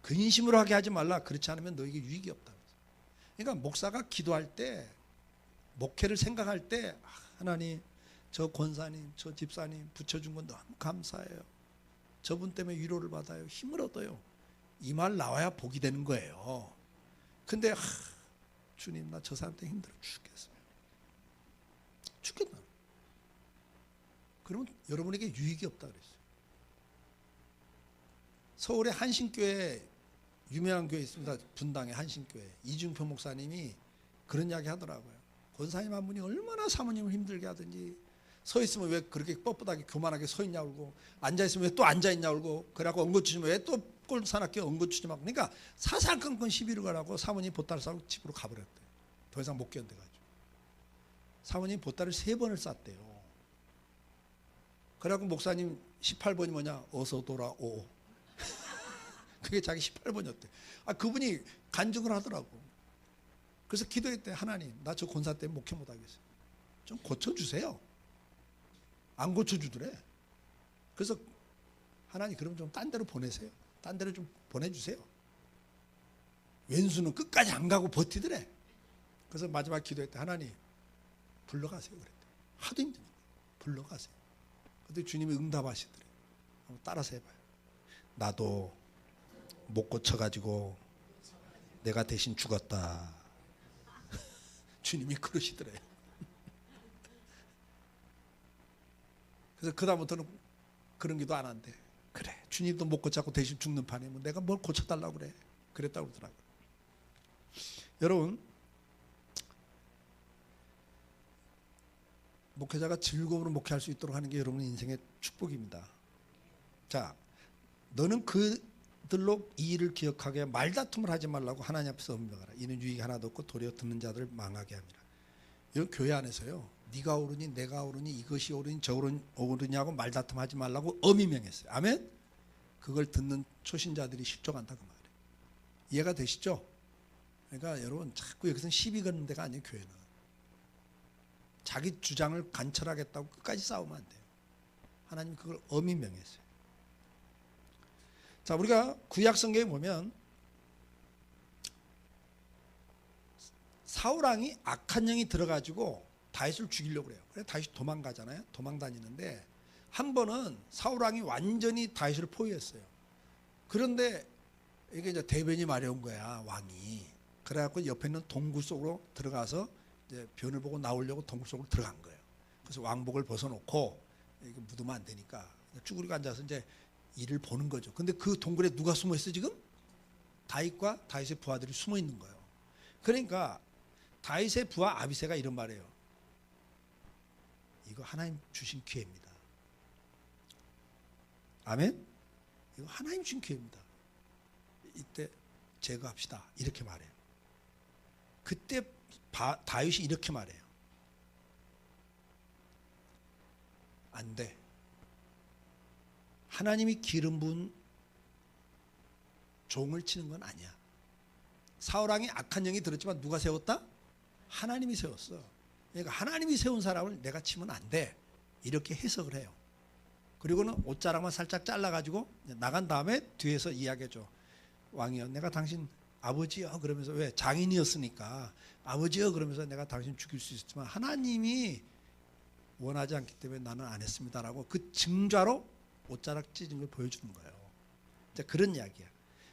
근심으로 하게 하지 말라. 그렇지 않으면 너에게 유익이 없다. 그러니까 목사가 기도할 때, 목회를 생각할 때 하나님, 저 권사님, 저 집사님 붙여준 건 너무 감사해요. 저분 때문에 위로를 받아요. 힘을 얻어요. 이 말 나와야 복이 되는 거예요. 근데 주님, 나 저 사람 때문에 힘들어 죽겠어요. 죽겠나? 그러면 여러분에게 유익이 없다 그랬어요. 서울에 한신교회, 유명한 교회 있습니다. 분당에 한신교회. 이중표 목사님이 그런 이야기 하더라고요. 권사님 한 분이 얼마나 사모님을 힘들게 하든지 서 있으면 왜 그렇게 뻣뻣하게 교만하게 서 있냐 울고, 앉아 있으면 왜 또 앉아 있냐 울고, 그래갖고 엉거추지면 왜 또 꼴사납게 엉거추지 막. 그러니까 사사건건 시비를 가라고 사모님 보따리 싸고 집으로 가버렸대요. 더 이상 못 견뎌가지고. 사모님 보따리를 3번을 쌌대요. 그래갖고 목사님 18번이 뭐냐? 어서 돌아오. 그게 자기 18번이었대. 그분이 간증을 하더라고. 그래서 기도했대. 하나님, 나 저 권사 때문에 목회 못하겠어요. 좀 고쳐주세요. 안 고쳐주더래. 그래서 하나님, 그럼 좀 딴 데로 보내세요. 딴 데로 좀 보내주세요. 왼수는 끝까지 안 가고 버티더래. 그래서 마지막 기도했대. 하나님, 불러가세요. 그랬대. 하도 힘드니까 불러가세요. 그때 주님이 응답하시더래. 한번 따라서 해봐요. 나도 못 고쳐가지고 내가 대신 죽었다. 주님이 그러시더래요. 그래서 그다음부터는 그런 기도 안 한대. 그래, 주님도 못 고쳐고 대신 죽는 판에 뭐 내가 뭘 고쳐달라고 그래. 그랬다고 그러더라고요. 여러분, 목회자가 즐거움으로 목회할 수 있도록 하는 게 여러분의 인생의 축복입니다. 자, 너는 그들로 이 일을 기억하게 말다툼을 하지 말라고 하나님 앞에서 엄명하라. 이는 유익이 하나도 없고 도리어 듣는 자들을 망하게 합니다. 이건 교회 안에서요, 네가 옳으니 내가 옳으니 이것이 옳으니 저 옳으냐고 말다툼하지 말라고 엄히 명했어요. 아멘? 그걸 듣는 초신자들이 실족한다 그 말이에요. 이해가 되시죠? 그러니까 여러분, 자꾸 여기서는 시비 거는 데가 아니에요. 교회는 자기 주장을 관철하겠다고 끝까지 싸우면 안 돼요. 하나님 그걸 엄히 명했어요. 자, 우리가 구약 성경에 보면 사울왕이 악한 영이 들어가지고 다윗을 죽이려고 그래요. 그래서 다윗이 도망가잖아요. 도망 다니는데 한 번은 사울왕이 완전히 다윗을 포위했어요. 그런데 이게 이제 대변이 마려운 거야, 왕이. 그래갖고 옆에 있는 동굴 속으로 들어가서 이제 변을 보고 나오려고 동굴 속으로 들어간 거예요. 그래서 왕복을 벗어놓고, 이게 묻으면 안 되니까 쭈그리고 앉아서 이제 일을 보는 거죠. 근데 그 동굴에 누가 숨어 있어 지금? 다윗과 다윗의 부하들이 숨어 있는 거예요. 그러니까 다윗의 부하 아비새가 이런 말이에요. 이거 하나님 주신 기회입니다. 아멘? 이거 하나님 주신 기회입니다. 이때 제거합시다. 이렇게 말해요. 그때 다윗이 이렇게 말해요. 안 돼. 하나님이 기름 부은 종을 치는 건 아니야. 사울왕이 악한 영이 들었지만 누가 세웠다? 하나님이 세웠어. 그러니까 하나님이 세운 사람을 내가 치면 안 돼. 이렇게 해석을 해요. 그리고는 옷자락만 살짝 잘라가지고 나간 다음에 뒤에서 이야기해줘. 왕이여, 내가 당신 아버지여 그러면서, 왜? 장인이었으니까 아버지여 그러면서 내가 당신 죽일 수 있었지만 하나님이 원하지 않기 때문에 나는 안 했습니다라고 그 증자로 옷자락 찢은 걸 보여주는 거예요. 이제 그런 이야기야.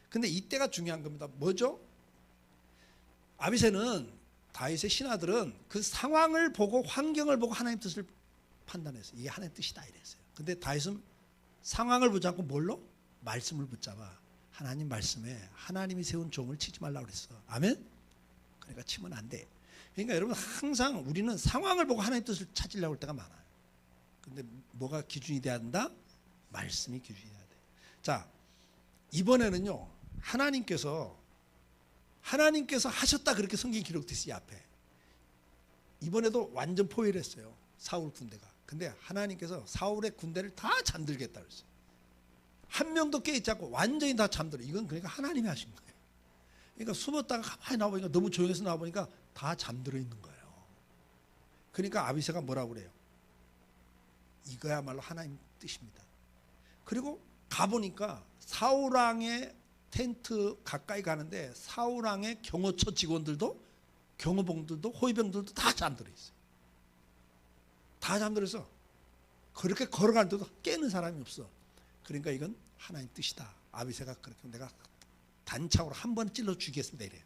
근데 이때가 중요한 겁니다. 뭐죠? 아비새는, 다윗의 신하들은 그 상황을 보고, 환경을 보고 하나님 뜻을 판단했어요. 이게 하나님 뜻이다 이랬어요. 근데 다윗은 상황을 보지 않고 뭘로? 말씀을 붙잡아. 하나님 말씀에 하나님이 세운 종을 치지 말라고 그랬어. 아멘? 그러니까 치면 안 돼. 그러니까 여러분, 항상 우리는 상황을 보고 하나님 뜻을 찾으려고 할 때가 많아요. 근데 뭐가 기준이 돼야 한다? 말씀이 기준이 돼야 돼. 자, 이번에는요, 하나님께서 하셨다 그렇게 성경이 기록됐어요. 앞에. 이번에도 완전 포위를 했어요. 사울 군대가. 근데 하나님께서 사울의 군대를 다 잠들겠다 그랬어요. 한 명도 깨있지 않고 완전히 다 잠들어. 이건 그러니까 하나님이 하신 거예요. 그러니까 숨었다가 가만히 나와보니까, 너무 조용해서 나와보니까 다 잠들어 있는 거예요. 그러니까 아비새가 뭐라고 그래요? 이거야말로 하나님 뜻입니다. 그리고 가보니까 사울왕의 텐트 가까이 가는데 사울왕의 경호처 직원들도, 경호봉들도, 호위병들도 다 잠들어 있어요. 다 잠들었어. 그렇게 걸어가는데도 깨는 사람이 없어. 그러니까 이건 하나님 뜻이다. 아비새가 그렇게 내가 단창으로 한 번 찔러 죽이겠습니다 이래요.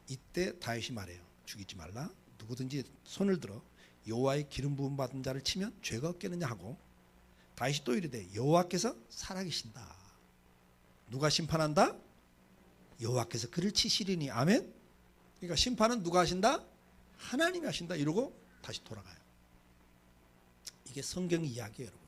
이때 다윗이 말해요. 죽이지 말라. 누구든지 손을 들어 여호와의 기름 부음 받은 자를 치면 죄가 없겠느냐 하고, 다윗이 또 이르되 여호와께서 살아계신다. 누가 심판한다? 여호와께서 그를 치시리니. 아멘. 그러니까 심판은 누가 하신다? 하나님이 하신다. 이러고 다시 돌아가요. 이게 성경 이야기예요, 여러분.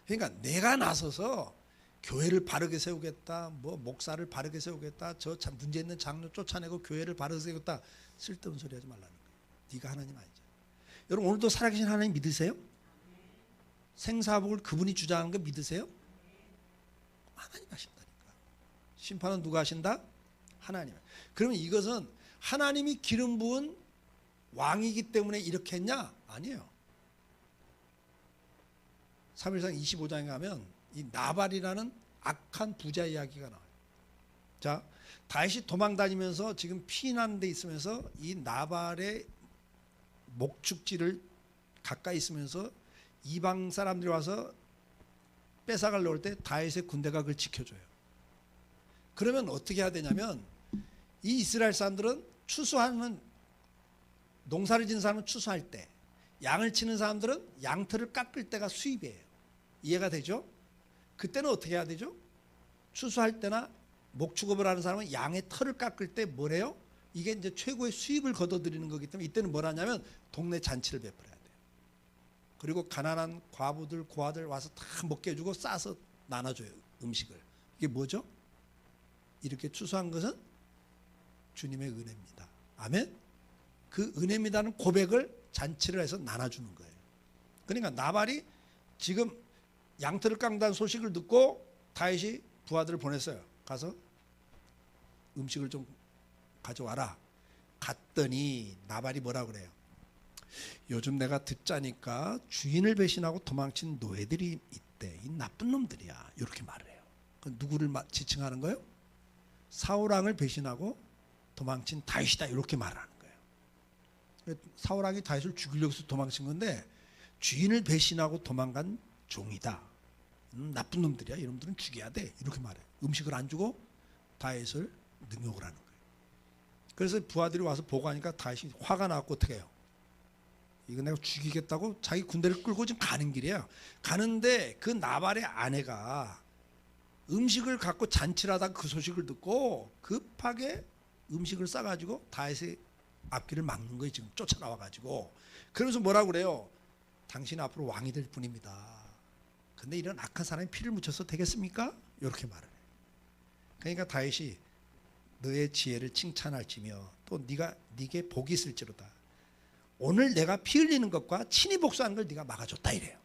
그러니까 내가 나서서 교회를 바르게 세우겠다, 뭐 목사를 바르게 세우겠다, 저 문제 있는 장로 쫓아내고 교회를 바르게 세우겠다, 쓸데없는 소리 하지 말라는 거예요. 네가 하나님 아니죠. 여러분 오늘도 살아계신 하나님 믿으세요? 생사복을 그분이 주장하는 거 믿으세요? 하나님 하신다니까. 심판은 누가 하신다? 하나님. 그러면 이것은 하나님이 기름 부은 왕이기 때문에 이렇게 했냐? 아니에요. 3일상 25장에 가면 이 나발이라는 악한 부자 이야기가 나와요. 자, 다윗이 도망 다니면서 지금 피난한 데 있으면서 이 나발의 목축지를 가까이 있으면서 이방 사람들이 와서 뺏어가려고 할 때 다윗의 군대가 그걸 지켜줘요. 그러면 어떻게 해야 되냐면, 이 이스라엘 사람들은 추수하는, 농사를 짓는 사람은 추수할 때, 양을 치는 사람들은 양털을 깎을 때가 수입이에요. 이해가 되죠? 그때는 어떻게 해야 되죠? 추수할 때나 목축업을 하는 사람은 양의 털을 깎을 때 뭐래요? 이게 이제 최고의 수입을 거둬들이는 거기 때문에 이때는 뭘 하냐면 동네 잔치를 베풀어야 돼요. 그리고 가난한 과부들 고아들 와서 다 먹게 해주고 싸서 나눠줘요, 음식을. 이게 뭐죠? 이렇게 추수한 것은 주님의 은혜입니다. 아멘. 그 은혜입니다는 고백을 잔치를 해서 나눠주는 거예요. 그러니까 나발이 지금 양털을 깎는다는 소식을 듣고 다윗이 부하들을 보냈어요. 가서 음식을 좀 가져와라. 갔더니 나발이 뭐라 그래요? 요즘 내가 듣자니까 주인을 배신하고 도망친 노예들이 있대. 이 나쁜 놈들이야. 이렇게 말을 해요. 누구를 지칭하는 거예요? 사울왕을 배신하고 도망친 다윗이다. 이렇게 말하는 거예요. 사울왕이 다윗을 죽이려고 해서 도망친 건데 주인을 배신하고 도망간 종이다. 나쁜 놈들이야. 이놈들은 죽여야 돼. 이렇게 말해요. 음식을 안 주고 다윗을 능욕을 하는 거예요. 그래서 부하들이 와서 보고하니까 다윗이 화가 나고 어떻게 해요? 이거 내가 죽이겠다고 자기 군대를 끌고 지금 가는 길이에요. 가는데 그 나발의 아내가 음식을 갖고 잔치를 하다가 그 소식을 듣고 급하게 음식을 싸가지고 다윗의 앞길을 막는 거예요. 지금 쫓아나와가지고. 그러면서 뭐라고 그래요? 당신 앞으로 왕이 될 뿐입니다. 근데 이런 악한 사람이 피를 묻혀서 되겠습니까? 이렇게 말을 해요. 그러니까 다윗이 너의 지혜를 칭찬할지며 또 네게 복이 있을지로다. 오늘 내가 피 흘리는 것과 친히 복수하는 걸 네가 막아줬다 이래요.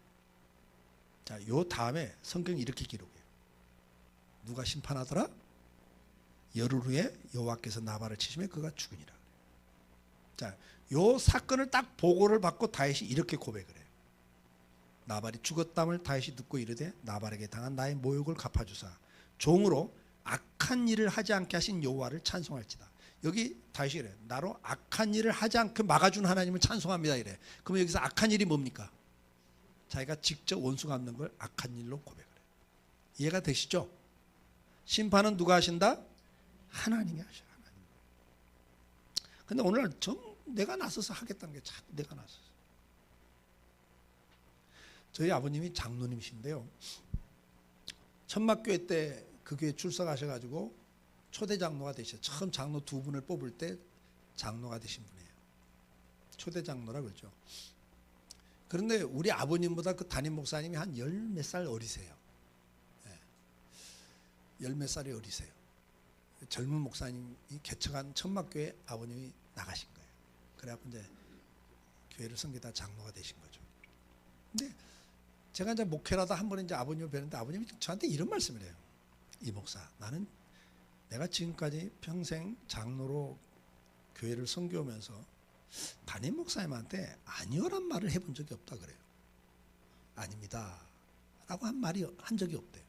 자, 요 다음에 성경이 이렇게 기록해요. 누가 심판하더라? 열흘 후에 여호와께서 나발을 치시면 그가 죽으니라. 자, 요 사건을 딱 보고를 받고 다윗이 이렇게 고백을 해요. 나발이 죽었담을 다윗이 듣고 이르되 나발에게 당한 나의 모욕을 갚아주사 종으로 악한 일을 하지 않게 하신 여호와를 찬송할지다. 여기 다윗이 이래. 나로 악한 일을 하지 않게 막아준 하나님을 찬송합니다 이래. 그러면 여기서 악한 일이 뭡니까? 자기가 직접 원수 갚는 걸 악한 일로 고백을 해요. 이해가 되시죠? 심판은 누가 하신다? 하나님이 하셔. 하나님. 근데 오늘 내가 나서서 하겠다는 게 자꾸 내가 나서서. 저희 아버님이 장로님이신데요. 천막교회 때 그 교회 출석하셔가지고 초대 장로가 되셨어요. 처음 장로 두 분을 뽑을 때 장로가 되신 분이에요. 초대 장로라 그러죠. 그런데 우리 아버님보다 그 담임 목사님이 한 열 몇 살 어리세요. 열 몇 살이 어리세요. 젊은 목사님이 개척한 천막교회 아버님이 나가신 거예요. 그래갖고 이제 교회를 섬기다 장로가 되신 거죠. 근데 제가 이제 목회라다 한 번은 이제 아버님을 뵈는데 아버님이 저한테 이런 말씀을 해요. 이 목사, 나는 내가 지금까지 평생 장로로 교회를 섬겨오면서 담임 목사님한테 아니요란 말을 해본 적이 없다 그래요. 아닙니다 라고 한 적이 없대요.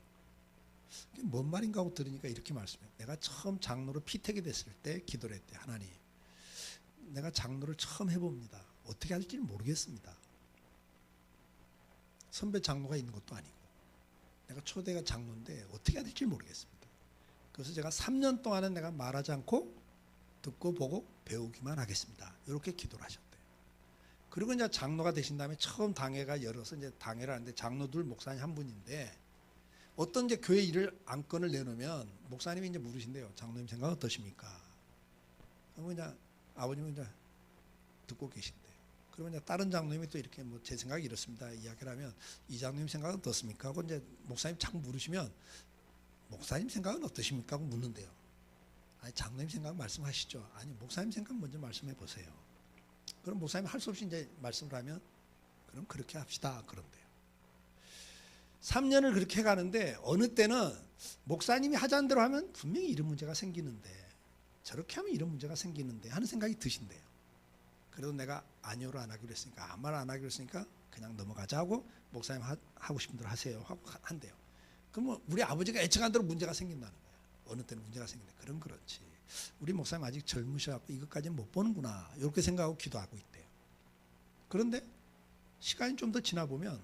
뭔 말인가 하고 들으니까 이렇게 말씀해요. 내가 처음 장로로 피택이 됐을 때 기도를 했대. 하나님, 내가 장로를 처음 해봅니다. 어떻게 할지는 모르겠습니다. 선배 장로가 있는 것도 아니고 내가 초대가 장로인데 어떻게 해야 될지 모르겠습니다. 그래서 제가 3년 동안은 내가 말하지 않고 듣고 보고 배우기만 하겠습니다. 이렇게 기도를 하셨대요. 그리고 이제 장로가 되신 다음에 처음 당회가 열어서 이제 당회를 하는데 장로들 목사님 한 분인데 어떤 이제 교회 일을 안건을 내놓으면 목사님이 이제 물으신대요. 장로님 생각 어떠십니까? 그러면 이제 아버님은 이제 듣고 계신대. 그러면 이제 다른 장로님이 또 이렇게 뭐 제 생각이 이렇습니다. 이야기를 하면 이 장로님 생각은 어떻습니까? 하고 이제 목사님 자꾸 물으시면 목사님 생각은 어떠십니까? 하고 묻는데요. 아니 장로님 생각 말씀하시죠. 아니 목사님 생각 먼저 말씀해 보세요. 그럼 목사님 할 수 없이 이제 말씀을 하면 그럼 그렇게 합시다 그런데요. 3년을 그렇게 가는데 어느 때는 목사님이 하자는 대로 하면 분명히 이런 문제가 생기는데 저렇게 하면 이런 문제가 생기는데 하는 생각이 드신대요. 그래도 내가 아니오를 안 하기로 했으니까 아무 말 안 하기로 했으니까 그냥 넘어가자 하고 목사님 하고 싶은 대로 하세요 하고 한대요. 그럼 우리 아버지가 예측한 대로 문제가 생긴다는 거예요. 어느 때는 문제가 생긴다. 그럼 그렇지. 우리 목사님 아직 젊으셔갖고 이것까지는 못 보는구나 이렇게 생각하고 기도하고 있대요. 그런데 시간이 좀 더 지나 보면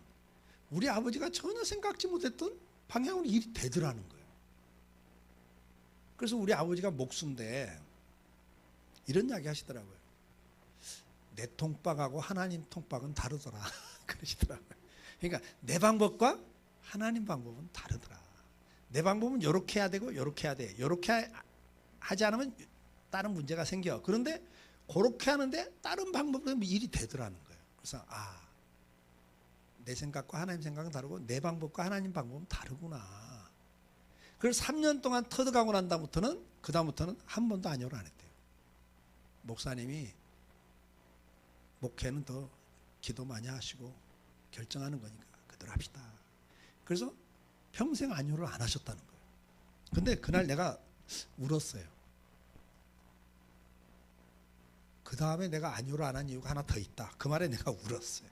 우리 아버지가 전혀 생각지 못했던 방향으로 일이 되더라는 거예요. 그래서 우리 아버지가 목수인데 이런 이야기 하시더라고요. 내 통박하고 하나님 통박은 다르더라 그러시더라고요. 그러니까 내 방법과 하나님 방법은 다르더라. 내 방법은 이렇게 해야 되고 이렇게 해야 돼. 이렇게 하지 않으면 다른 문제가 생겨. 그런데 그렇게 하는데 다른 방법으로 일이 되더라는 거예요. 그래서 내 생각과 하나님 생각은 다르고 내 방법과 하나님 방법은 다르구나. 그래서 3년 동안 터득하고 난 다음부터는 그다음부터는 한 번도 아니오를 안 했대요. 목사님이 목회는 더 기도 많이 하시고 결정하는 거니까 그대로 합시다. 그래서 평생 아니오를 안 하셨다는 거예요. 근데 그날 내가 울었어요. 그 다음에 내가 아니오를 안 한 이유가 하나 더 있다. 그 말에 내가 울었어요.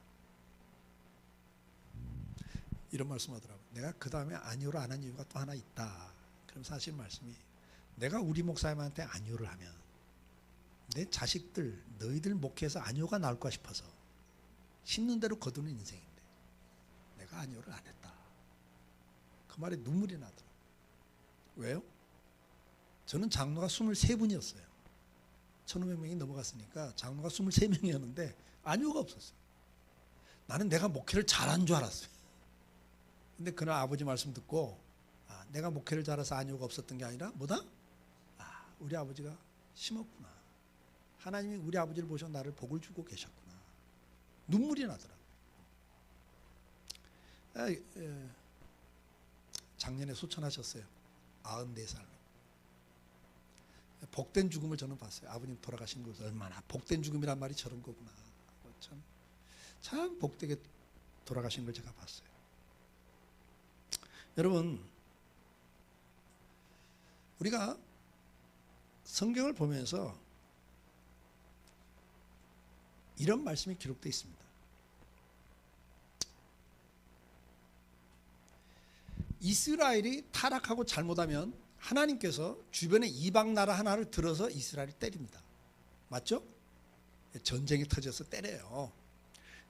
이런 말씀하더라고요. 내가 그 다음에 아니오를 안 한 이유가 또 하나 있다. 그럼 사실 말씀이 내가 우리 목사님한테 아니오를 하면 내 자식들 너희들 목회에서 아니오가 나올까 싶어서 심는 대로 거두는 인생인데 내가 아니오를 안 했다. 그 말에 눈물이 나더라고요. 왜요? 저는 장로가 23분이었어요. 1500명이 넘어갔으니까 장로가 23명이었는데 아니오가 없었어요. 나는 내가 목회를 잘한 줄 알았어요. 근데 그날 아버지 말씀 듣고 내가 목회를 잘해서 아니오가 없었던 게 아니라 뭐다? 우리 아버지가 심었구나. 하나님이 우리 아버지를 보셔 나를 복을 주고 계셨구나. 눈물이 나더라고요. 작년에 소천하셨어요. 94살로. 복된 죽음을 저는 봤어요. 아버님 돌아가신 것을 얼마나 복된 죽음이란 말이 저런 거구나. 참 복되게 돌아가신 걸 제가 봤어요. 여러분, 우리가 성경을 보면서 이런 말씀이 기록되어 있습니다. 이스라엘이 타락하고 잘못하면 하나님께서 주변의 이방 나라 하나를 들어서 이스라엘을 때립니다. 맞죠? 전쟁이 터져서 때려요.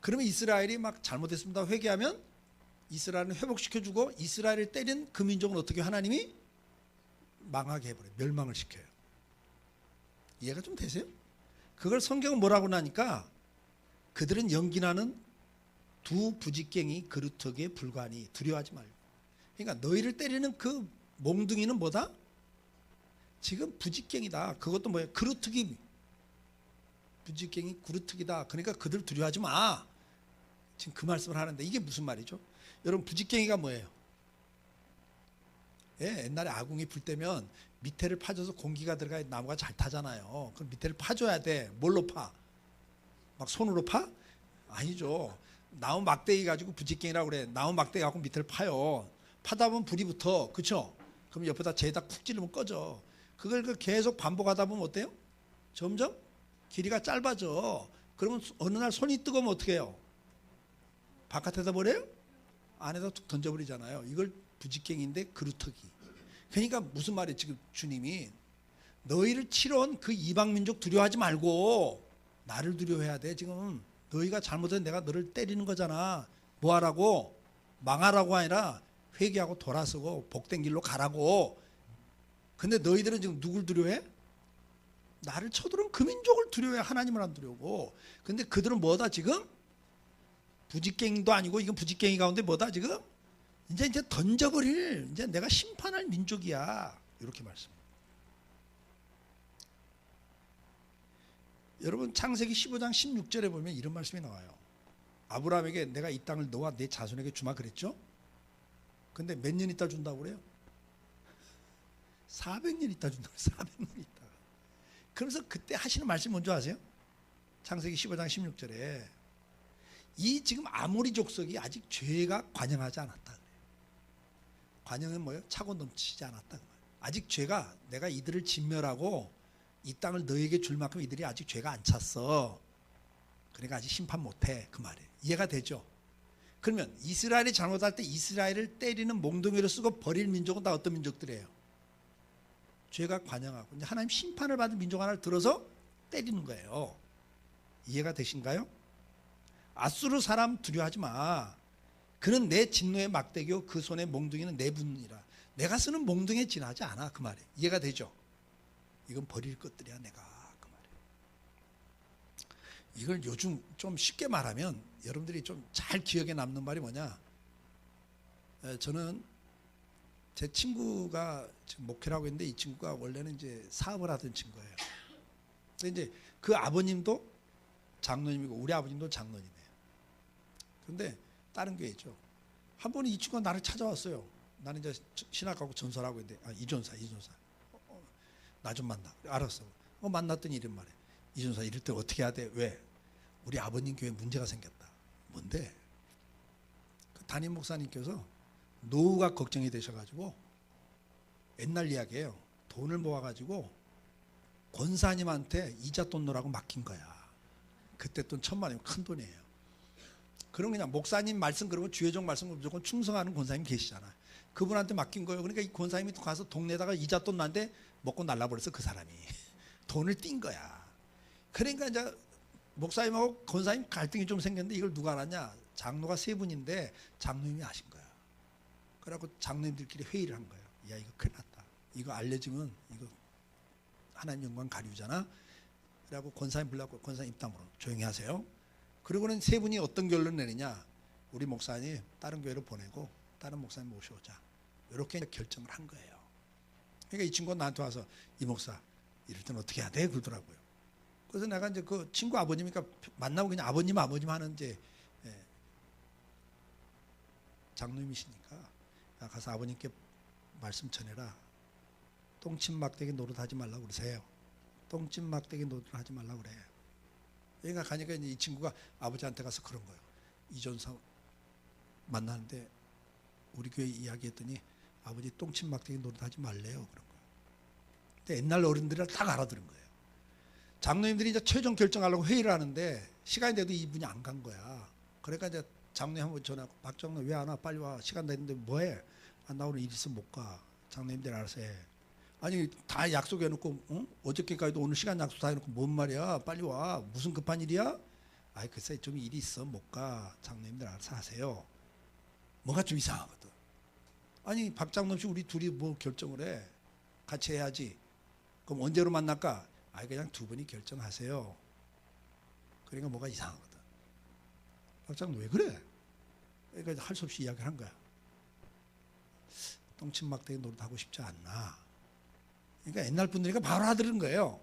그러면 이스라엘이 막 잘못했습니다 회개하면 이스라엘을 회복시켜주고 이스라엘을 때린 그 민족은 어떻게 하나님이 망하게 해버려요. 멸망을 시켜요. 이해가 좀 되세요? 그걸 성경은 뭐라고 나니까 그들은 연기나는 두 부직갱이 그루터기에 불과하니 두려워하지 말고. 그러니까 너희를 때리는 그 몽둥이는 뭐다? 지금 부직갱이다. 그것도 뭐예요? 그루터기. 부직갱이 그루터기다. 그러니까 그들 두려워하지 마. 지금 그 말씀을 하는데 이게 무슨 말이죠? 여러분 부직갱이가 뭐예요? 옛날에 아궁이 불 때면 밑에를 파줘서 공기가 들어가야 나무가 잘 타잖아요. 그럼 밑에를 파줘야 돼. 뭘로 파? 막 손으로 파? 아니죠. 나무 막대기 가지고 부직갱이라고 그래. 나무 막대기 갖고 밑에를 파요. 파다 보면 불이 붙어. 그렇죠? 그럼 옆에다 재에다 쿡 찌르면 꺼져. 그걸 계속 반복하다 보면 어때요? 점점 길이가 짧아져. 그러면 어느 날 손이 뜨거우면 어떻게 해요? 바깥에다 버려요? 안에다 툭 던져버리잖아요. 이걸 부직갱인데 그루터기. 그러니까 무슨 말이에요? 지금 주님이 너희를 치러온 그 이방민족 두려워하지 말고 나를 두려워해야 돼. 지금 너희가 잘못해서 내가 너를 때리는 거잖아. 뭐 하라고? 망하라고 아니라 회개하고 돌아서고 복된 길로 가라고. 근데 너희들은 지금 누굴 두려워해? 나를 쳐들은 그 민족을 두려워해. 하나님을 안 두려워하고. 근데 그들은 뭐다 지금? 부직갱이도 아니고 이건 부직갱이 가운데 뭐다 지금? 이제 던져버릴, 이제 내가 심판할 민족이야. 이렇게 말씀합니다. 여러분 창세기 15장 16절에 보면 이런 말씀이 나와요. 아브라함에게 내가 이 땅을 너와 내 자손에게 주마 그랬죠? 근데 몇 년 있다 준다고 그래요? 400년 있다 준다고 그래요. 400년 있다. 그래서 그때 하시는 말씀 뭔지 아세요? 창세기 15장 16절에 이 지금 아모리 족속이 아직 죄가 관영하지 않았다 그래요. 관영은 뭐예요? 차고 넘치지 않았다. 아직 죄가, 내가 이들을 진멸하고 이 땅을 너에게 줄 만큼 이들이 아직 죄가 안 찼어. 그러니까 아직 심판 못해. 그 말이에요. 이해가 되죠? 그러면 이스라엘이 잘못할 때 이스라엘을 때리는 몽둥이를 쓰고 버릴 민족은 다 어떤 민족들이에요? 죄가 관영하고 이제 하나님 심판을 받은 민족 하나를 들어서 때리는 거예요. 이해가 되신가요? 아수르 사람 두려워하지 마. 그는 내 진노의 막대기요 그 손의 몽둥이는 내 분이라. 내가 쓰는 몽둥이에 지나지 않아. 그 말이에요. 이해가 되죠? 이건 버릴 것들이야 내가. 그 말이에요. 이걸 요즘 좀 쉽게 말하면 여러분들이 좀 잘 기억에 남는 말이 뭐냐? 저는 제 친구가 지금 목회를 하고 있는데 이 친구가 원래는 이제 사업을 하던 친구예요. 근데 이제 그 아버님도 장로님이고 우리 아버님도 장로님이에요. 근데 다른 교회죠. 한 번은 이 친구가 나를 찾아왔어요. 나는 이제 신학하고 전설하고 있는데 이전사 나 좀 만나. 알았어. 만났더니 이런 말이에요. 이전사 이럴 때 어떻게 해야 돼? 왜? 우리 아버님 교회에 문제가 생겼다. 뭔데? 그 담임 목사님께서 노후가 걱정이 되셔가지고 옛날 이야기예요. 돈을 모아가지고 권사님한테 이자 돈 넣으라고 맡긴 거야. 그때 돈 1,000만 원이면 큰 돈이에요. 그럼 그냥 목사님 말씀 그러면 주의종 말씀을 무조건 충성하는 권사님 계시잖아요. 그분한테 맡긴 거예요. 그러니까 이 권사님이 가서 동네에다가 이자 돈 나는데 먹고 날라버렸어 그 사람이. 돈을 띈 거야. 그러니까 이제 목사님하고 권사님 갈등이 좀 생겼는데 이걸 누가 알았냐? 장로가 3분인데 장로님이 아신 거야. 그래갖고 장로님들끼리 회의를 한 거예요. 야 이거 큰일 났다. 이거 알려지면 이거 하나님 영광 가리우잖아. 그래갖고 권사님 불러갖고 권사님 입담으로 조용히 하세요. 그리고는 3분이 어떤 결론을 내느냐? 우리 목사님 다른 교회로 보내고 다른 목사님 모셔오자. 이렇게 결정을 한 거예요. 그러니까 이 친구가 나한테 와서 이 목사 이럴 땐 어떻게 해야 돼? 그러더라고요. 그래서 내가 이제 그 친구 아버님이니까 만나고 그냥 아버님 하는 이제 장로님이시니까 가서 아버님께 말씀 전해라. 똥침 막대기 노릇하지 말라고 그러세요. 똥침 막대기 노릇 하지 말라고 그래. 그러니까 가니까 이제 이 친구가 아버지한테 가서 그런 거예요. 이전사 만나는데 우리 교회 이야기했더니 아버지 똥침 막대기 노릇하지 말래요. 그런 거예요. 근데 옛날 어른들이 딱 알아들은 거예요. 장로님들이 이제 최종 결정하려고 회의를 하는데 시간이 돼도 이분이 안 간 거야. 그러니까 이제 장로님 한번 전화하고 박 장로 왜 안 와? 빨리 와. 시간 됐는데 뭐해? 나 오늘 일 있으면 못 가. 장로님들 알아서 해. 아니 다 약속해놓고 어저께까지도 오늘 시간 약속 다 해놓고 뭔 말이야? 빨리 와. 무슨 급한 일이야? 아이 글쎄 좀 일이 있어 못 가. 장로님들 알아서 하세요. 뭔가 좀 이상하거든. 아니 박 장로님 우리 둘이 뭐 결정을 해? 같이 해야지. 그럼 언제로 만날까? 아이 그냥 두 분이 결정하세요. 그러니까 뭐가 이상하거든. 박 장로 왜 그래? 그러니까 할 수 없이 이야기를 한 거야. 똥침 막대기 노릇하고 싶지 않나. 그러니까 옛날 분들이니까 바로 알아들은 거예요.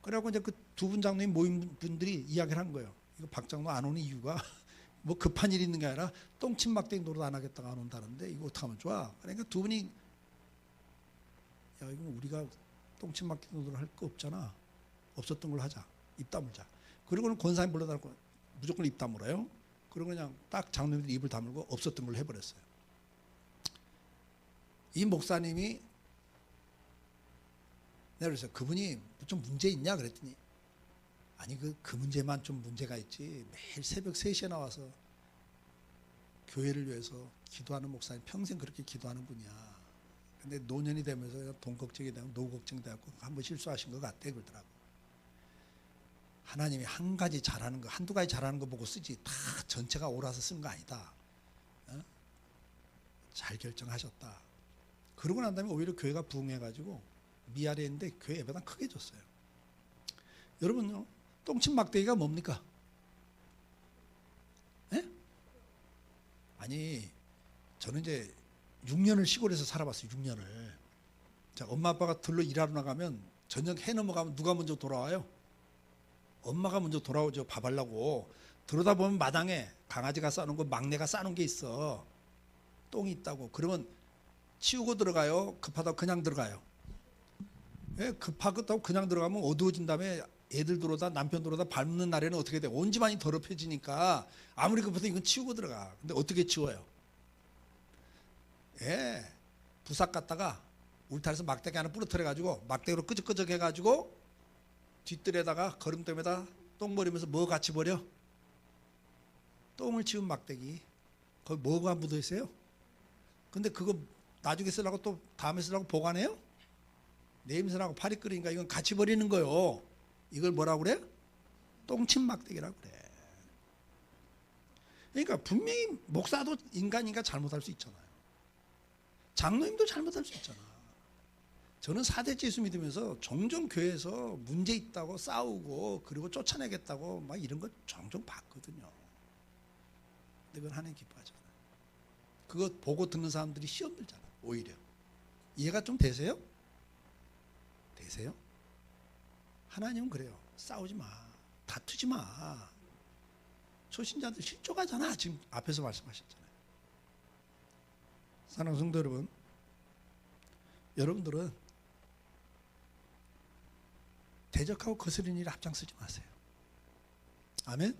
그래갖고 이제 그 두 분 장로님 모인 분들이 이야기를 한 거예요. 이거 박 장로 안 오는 이유가 뭐 급한 일이 있는 게 아니라 똥침 막대기 노릇 안 하겠다가 안 온다는데 이거 어떻게 하면 좋아? 그러니까 두 분이 야 이거 우리가 똥침 막대기 노릇 할 거 없잖아. 없었던 걸로 하자. 입 다물자. 그리고는 권사님 불러달라고 무조건 입 다물어요. 그리고 그냥 딱 장로님들 입을 다물고 없었던 걸로 해버렸어요. 이 목사님이 내가 그래서 그분이 좀 문제 있냐 그랬더니 아니 그 문제만 좀 문제가 있지 매일 새벽 3시에 나와서 교회를 위해서 기도하는 목사님 평생 그렇게 기도하는 분이야. 근데 노년이 되면서 돈 걱정이 되고 노후 걱정이 되고 한번 실수하신 것 같아 그러더라고. 하나님이 한 가지 잘하는 거 한두 가지 잘하는 거 보고 쓰지 다 전체가 옳아서 쓴 거 아니다. 잘 결정하셨다. 그러고 난 다음에 오히려 교회가 부흥해가지고 미아리에 있는데 교회 예배당 크게 줬어요. 여러분요, 똥침 막대기가 뭡니까? 예? 아니, 저는 이제 6년을 시골에서 살아봤어요. 6년을. 자, 엄마 아빠가 들러 일하러 나가면 저녁 해 넘어가면 누가 먼저 돌아와요? 엄마가 먼저 돌아오죠. 밥 하려고. 들어다 보면 마당에 강아지가 싸놓은 거, 막내가 싸놓은 게 있어. 똥이 있다고. 그러면 치우고 들어가요? 급하다고 그냥 들어가요? 예, 급하다고 그냥 들어가면 어두워진 다음에 애들 들어오다 남편 들어오다 밟는 날에는 어떻게 돼? 온 집안이 더럽혀지니까 아무리 급해도 이건 치우고 들어가. 근데 어떻게 치워요? 예, 부삭 갔다가 울타리에서 막대기 하나 부러뜨려가지고 막대기로 끄적끄적 해가지고 뒷뜰에다가 거름대에다 똥 버리면서 뭐 같이 버려? 똥을 치운 막대기. 거기 뭐가 묻어 있어요? 근데 그거 나중에 쓰려고 또 다음에 쓰려고 보관해요? 냄새나고 파리 끓으니까 이건 같이 버리는 거요. 이걸 뭐라고 그래? 똥침 막대기라고 그래. 그러니까 분명히 목사도 인간이니까 잘못할 수 있잖아요. 장로님도 잘못할 수 있잖아. 저는 4대째 예수 믿으면서 종종 교회에서 문제 있다고 싸우고 그리고 쫓아내겠다고 막 이런 거 종종 봤거든요. 근데 그건 하나님 기뻐하잖아요. 그거 보고 듣는 사람들이 시험 들잖아. 오히려 이해가 좀 되세요? 되세요? 하나님은 그래요. 싸우지 마. 다투지 마. 초신자들 실족하잖아. 지금 앞에서 말씀하셨잖아요. 사랑하는 성도 여러분, 여러분들은 대적하고 거스르는 일에 앞장서지 마세요. 아멘?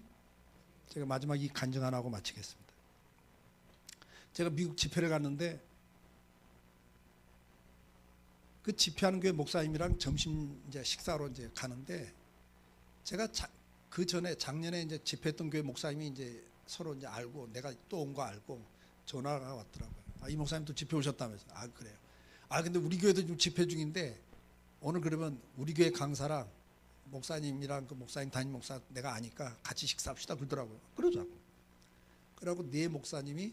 제가 마지막 이 간증 하나 하고 마치겠습니다. 제가 미국 집회를 갔는데 그 집회하는 교회 목사님이랑 점심 이제 식사로 이제 가는데 제가 그 전에 작년에 이제 집회했던 교회 목사님이 이제 서로 이제 알고 내가 또 온 거 알고 전화가 왔더라고요. 아, 이 목사님 또 집회 오셨다면서. 아, 그래요. 아, 근데 우리 교회도 지금 집회 중인데 오늘 그러면 우리 교회 강사랑 목사님이랑 그 목사님 담임 목사 내가 아니까 같이 식사합시다 그러더라고요. 그러자고. 그러고 네 목사님이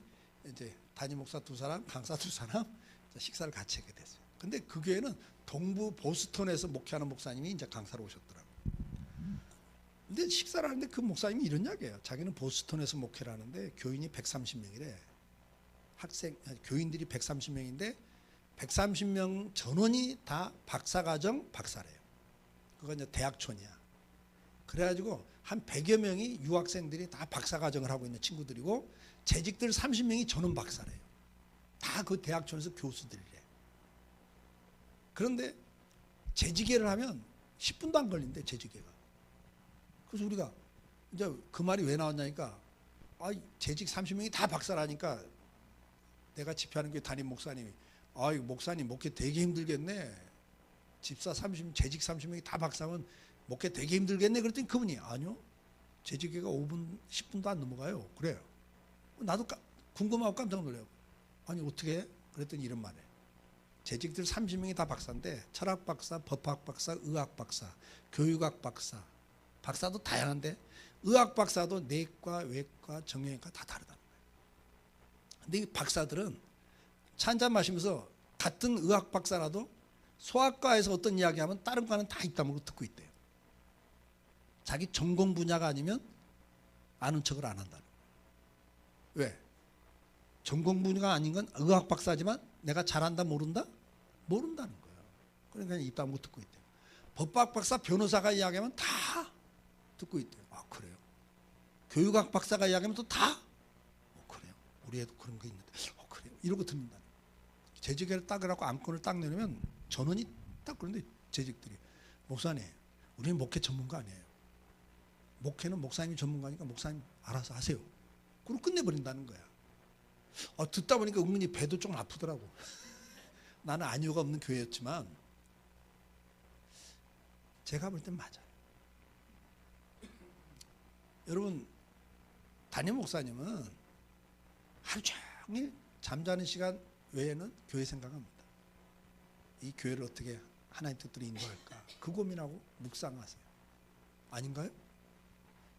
이제 담임 목사 2사람, 강사 2사람 식사를 같이 하게 됐어요. 근데 그 교회는 동부 보스턴에서 목회하는 목사님이 이제 강사로 오셨더라고요. 근데 식사를 하는데 그 목사님이 이런 이야기예요. 자기는 보스턴에서 목회를 하는데 교인이 130명이래. 교인들이 130명인데 130명 전원이 다 박사과정 박사래요. 그건 이제 대학촌이야. 그래가지고 한 100여 명이 유학생들이 다 박사과정을 하고 있는 친구들이고 재직들 30명이 전원 박사래요. 다 그 대학촌에서 교수들이래. 그런데 재직회를 하면 10분도 안 걸린대, 재직회가. 그래서 우리가 이제 그 말이 왜 나왔냐니까, 아, 재직 30명이 다 박사라니까 내가 집회하는 게 담임 목사님이, 아, 이 목사님 목회 되게 힘들겠네. 집사 30, 재직 30명이 다 박사면 목회 되게 힘들겠네. 그랬더니 그분이, 아니요, 재직회가 5분, 10분도 안 넘어가요. 그래요. 나도 궁금하고 깜짝 놀래요. 아니, 어떻게 해? 그랬더니 이런 말이에요. 재직들 30명이 다 박사인데 철학 박사, 법학 박사, 의학 박사, 교육학 박사, 박사도 다양한데 의학 박사도 내과, 외과, 정형외과 다 다르다는 거예요. 근데 이 박사들은 차 한잔 마시면서 같은 의학 박사라도 소아과에서 어떤 이야기하면 다른 과는 다 입다물고 듣고 있대요. 자기 전공 분야가 아니면 아는 척을 안 한다는 거예요. 왜? 전공 분야가 아닌 건 의학 박사지만 내가 잘한다 모른다? 모른다는 거예요. 그러니까 입 다물고 듣고 있대요. 법학 박사, 변호사가 이야기하면 다 듣고 있대요. 아, 그래요? 교육학 박사가 이야기하면 또 다? 그래요? 우리 애도 그런 거 있는데. 그래요? 이러고 듣는다는 거예요. 재직회를 딱 하고 안건을 딱 내놓으면 전원이 딱 그런데 재직들이, 목사님, 우리는 목회 전문가 아니에요. 목회는 목사님이 전문가니까 목사님 알아서 하세요. 그리고 끝내버린다는 거야. 듣다 보니까 은근히 배도 좀 아프더라고. 나는 안위가 없는 교회였지만 제가 볼 땐 맞아요. 여러분, 담임 목사님은 하루 종일 잠자는 시간 외에는 교회 생각합니다. 이 교회를 어떻게 하나님 뜻대로 인도할까, 그 고민하고 묵상하세요. 아닌가요?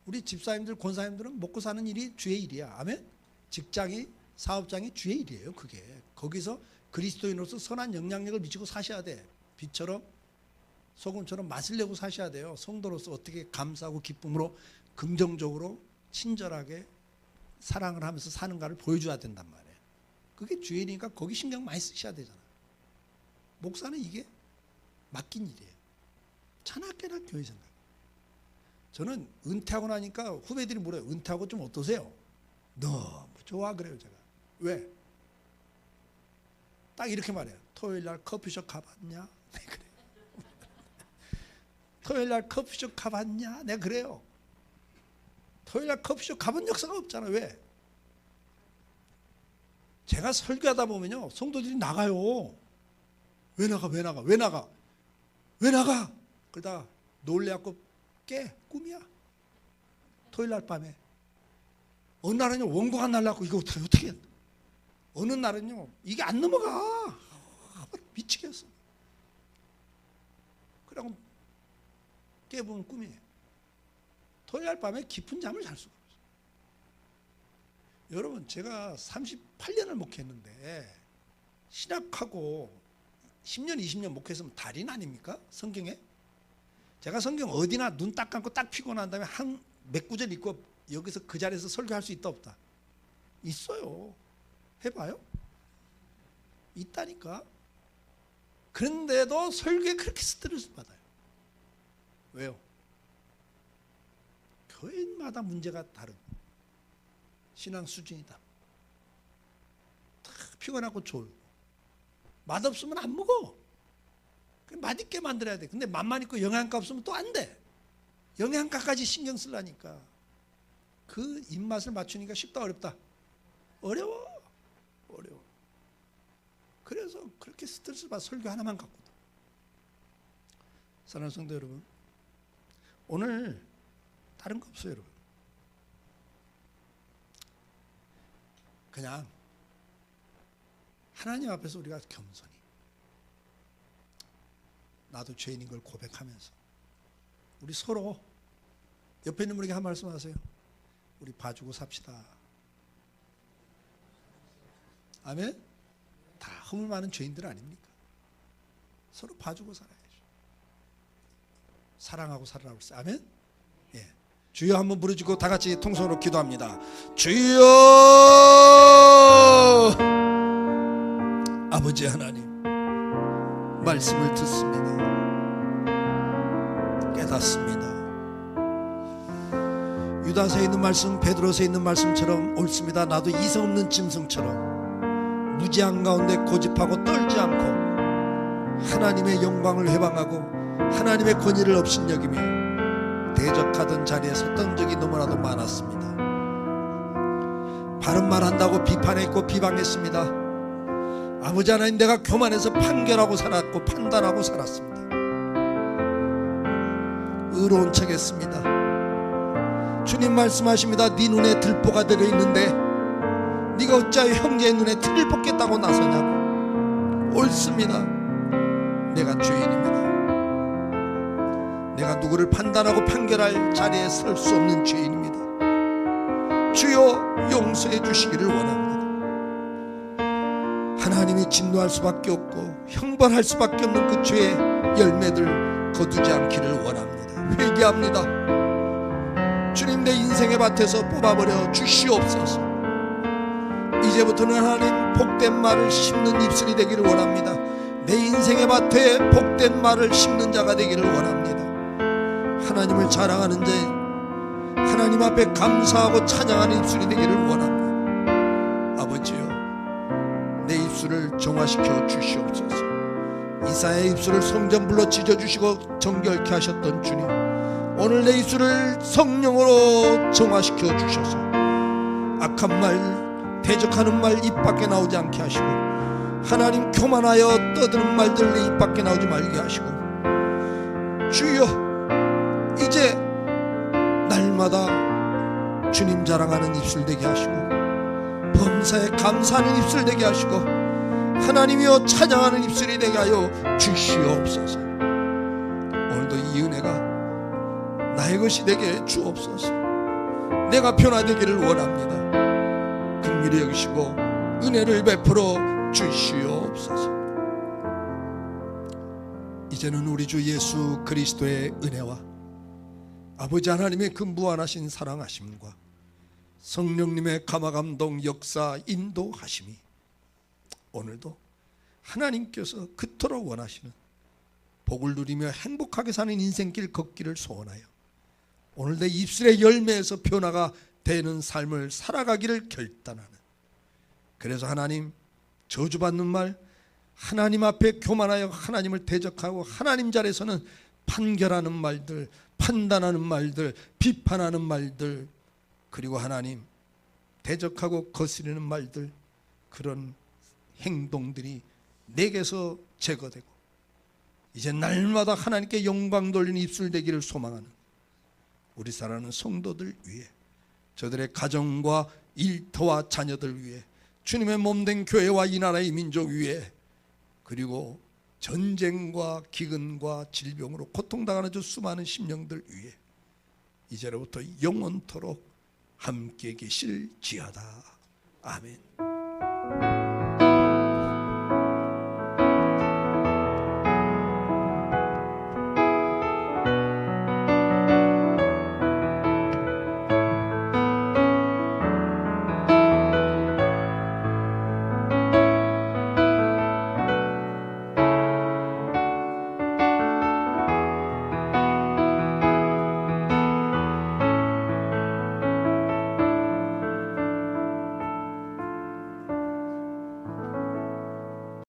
우리 집사님들, 권사님들은 먹고 사는 일이 주의 일이야. 아멘? 직장이 사업장이 주의 일이에요. 그게 거기서 그리스도인으로서 선한 영향력을 미치고 사셔야 돼. 빛처럼 소금처럼 맛을 내고 사셔야 돼요. 성도로서 어떻게 감사하고 기쁨으로 긍정적으로 친절하게 사랑을 하면서 사는가를 보여줘야 된단 말이에요. 그게 주의 일이니까 거기 신경 많이 쓰셔야 되잖아. 목사는 이게 맡긴 일이에요. 차나깨나 교회 생각. 저는 은퇴하고 나니까 후배들이 물어요. 은퇴하고 좀 어떠세요? 너무 좋아 그래요 제가. 왜? 딱 이렇게 말해요. 토요일날 커피숍 가봤냐? 네 그래요. 토요일날 커피숍 가봤냐? 네 그래요. 토요일날 커피숍 가본 역사가 없잖아. 왜? 제가 설교하다 보면요 성도들이 나가요. 왜 나가? 왜 나가? 왜 나가? 왜 나가? 그러다가 놀래갖고 깨. 꿈이야. 토요일날 밤에. 어느 날은요 원고가 날라고 이거 어떻게 어느 날은요 이게 안 넘어가. 미치겠어. 그러고 깨보면 꿈이에요. 토요일 밤에 깊은 잠을 잘 수가 없어요. 여러분 제가 38년을 목회했는데 신학하고 10년 20년 목회했으면 달인 아닙니까? 성경에? 제가 성경 어디나 눈 딱 감고 딱 피고 난 다음에 한 몇 구절 읽고 여기서 그 자리에서 설교할 수 있다 없다? 있어요. 해봐요. 있다니까. 그런데도 설교에 그렇게 스트레스 받아요. 왜요? 교회마다 문제가 다르고 신앙 수준이 다르고 다 피곤하고 졸고 맛없으면 안 먹어. 맛있게 만들어야 돼. 근데 맛만 있고 영양가 없으면 또 안 돼. 영양가까지 신경 쓰려니까 그 입맛을 맞추니까 쉽다 어렵다? 어려워. 그래서 그렇게 스트레스 받아 설교 하나만 갖고도. 사랑하는 성도 여러분, 오늘 다른 거 없어요 여러분. 그냥 하나님 앞에서 우리가 겸손히 나도 죄인인 걸 고백하면서 우리 서로 옆에 있는 분에게 한 말씀 하세요. 우리 봐주고 삽시다. 아멘? 다 허물 많은 죄인들 아닙니까? 서로 봐주고 살아야죠. 사랑하고 살아라고 했어요. 아멘? 예. 주여 한번 부르시고 다 같이 통성으로 기도합니다. 주여! 아버지 하나님, 말씀을 듣습니다. 깨닫습니다. 유다서에 있는 말씀, 베드로서에 있는 말씀처럼 옳습니다. 나도 이성 없는 짐승처럼 무지한 가운데 고집하고 떨지 않고 하나님의 영광을 회방하고 하나님의 권위를 업신여기며 대적하던 자리에 섰던 적이 너무나도 많았습니다. 바른 말 한다고 비판했고 비방했습니다. 아버지 하나님, 내가 교만해서 판결하고 살았고 판단하고 살았습니다. 의로운 척 했습니다. 주님 말씀하십니다. 네 눈에 들보가 들어있는데 네가 어찌하여 형제의 눈에 틀을 뽑겠다고 나서냐고. 옳습니다. 내가 죄인입니다. 내가 누구를 판단하고 판결할 자리에 설 수 없는 죄인입니다. 주여 용서해 주시기를 원합니다. 하나님이 진노할 수밖에 없고 형벌할 수밖에 없는 그 죄의 열매들 거두지 않기를 원합니다. 회개합니다. 주님, 내 인생의 밭에서 뽑아버려 주시옵소서. 이제부터는 하나님 복된 말을 심는 입술이 되기를 원합니다. 내 인생의 밭에 복된 말을 심는 자가 되기를 원합니다. 하나님을 자랑하는 자, 하나님 앞에 감사하고 찬양하는 입술이 되기를 원합니다. 아버지요, 내 입술을 정화시켜 주시옵소서. 이사야의 입술을 성전불로 찢어주시고 정결케 하셨던 주님, 오늘 내 입술을 성령으로 정화시켜 주셔서 악한 말, 대적하는 말 입 밖에 나오지 않게 하시고, 하나님 교만하여 떠드는 말들 내 입 밖에 나오지 말게 하시고, 주여 이제 날마다 주님 자랑하는 입술 되게 하시고, 범사에 감사하는 입술 되게 하시고, 하나님이여 찬양하는 입술이 되게 하여 주시옵소서. 오늘도 이 은혜가 나의 것이 되게 주옵소서. 내가 변화되기를 원합니다. 긍휼히 여기시고 은혜를 베풀어 주시옵소서. 이제는 우리 주 예수 그리스도의 은혜와 아버지 하나님의 그 무한하신 사랑하심과 성령님의 감화감동 역사 인도하심이 오늘도 하나님께서 그토록 원하시는 복을 누리며 행복하게 사는 인생길 걷기를 소원하여 오늘 내 입술의 열매에서 변화가 되는 삶을 살아가기를 결단하는, 그래서 하나님 저주받는 말, 하나님 앞에 교만하여 하나님을 대적하고 하나님 자리에서는 판결하는 말들, 판단하는 말들, 비판하는 말들, 그리고 하나님 대적하고 거스르는 말들, 그런 행동들이 내게서 제거되고 이제 날마다 하나님께 영광 돌리는 입술 되기를 소망하는 우리 사랑하는 성도들 위해, 저들의 가정과 일터와 자녀들 위해, 주님의 몸된 교회와 이 나라의 민족 위해, 그리고 전쟁과 기근과 질병으로 고통당하는 저 수많은 심령들 위해 이제로부터 영원토록 함께 계실지어다. 아멘.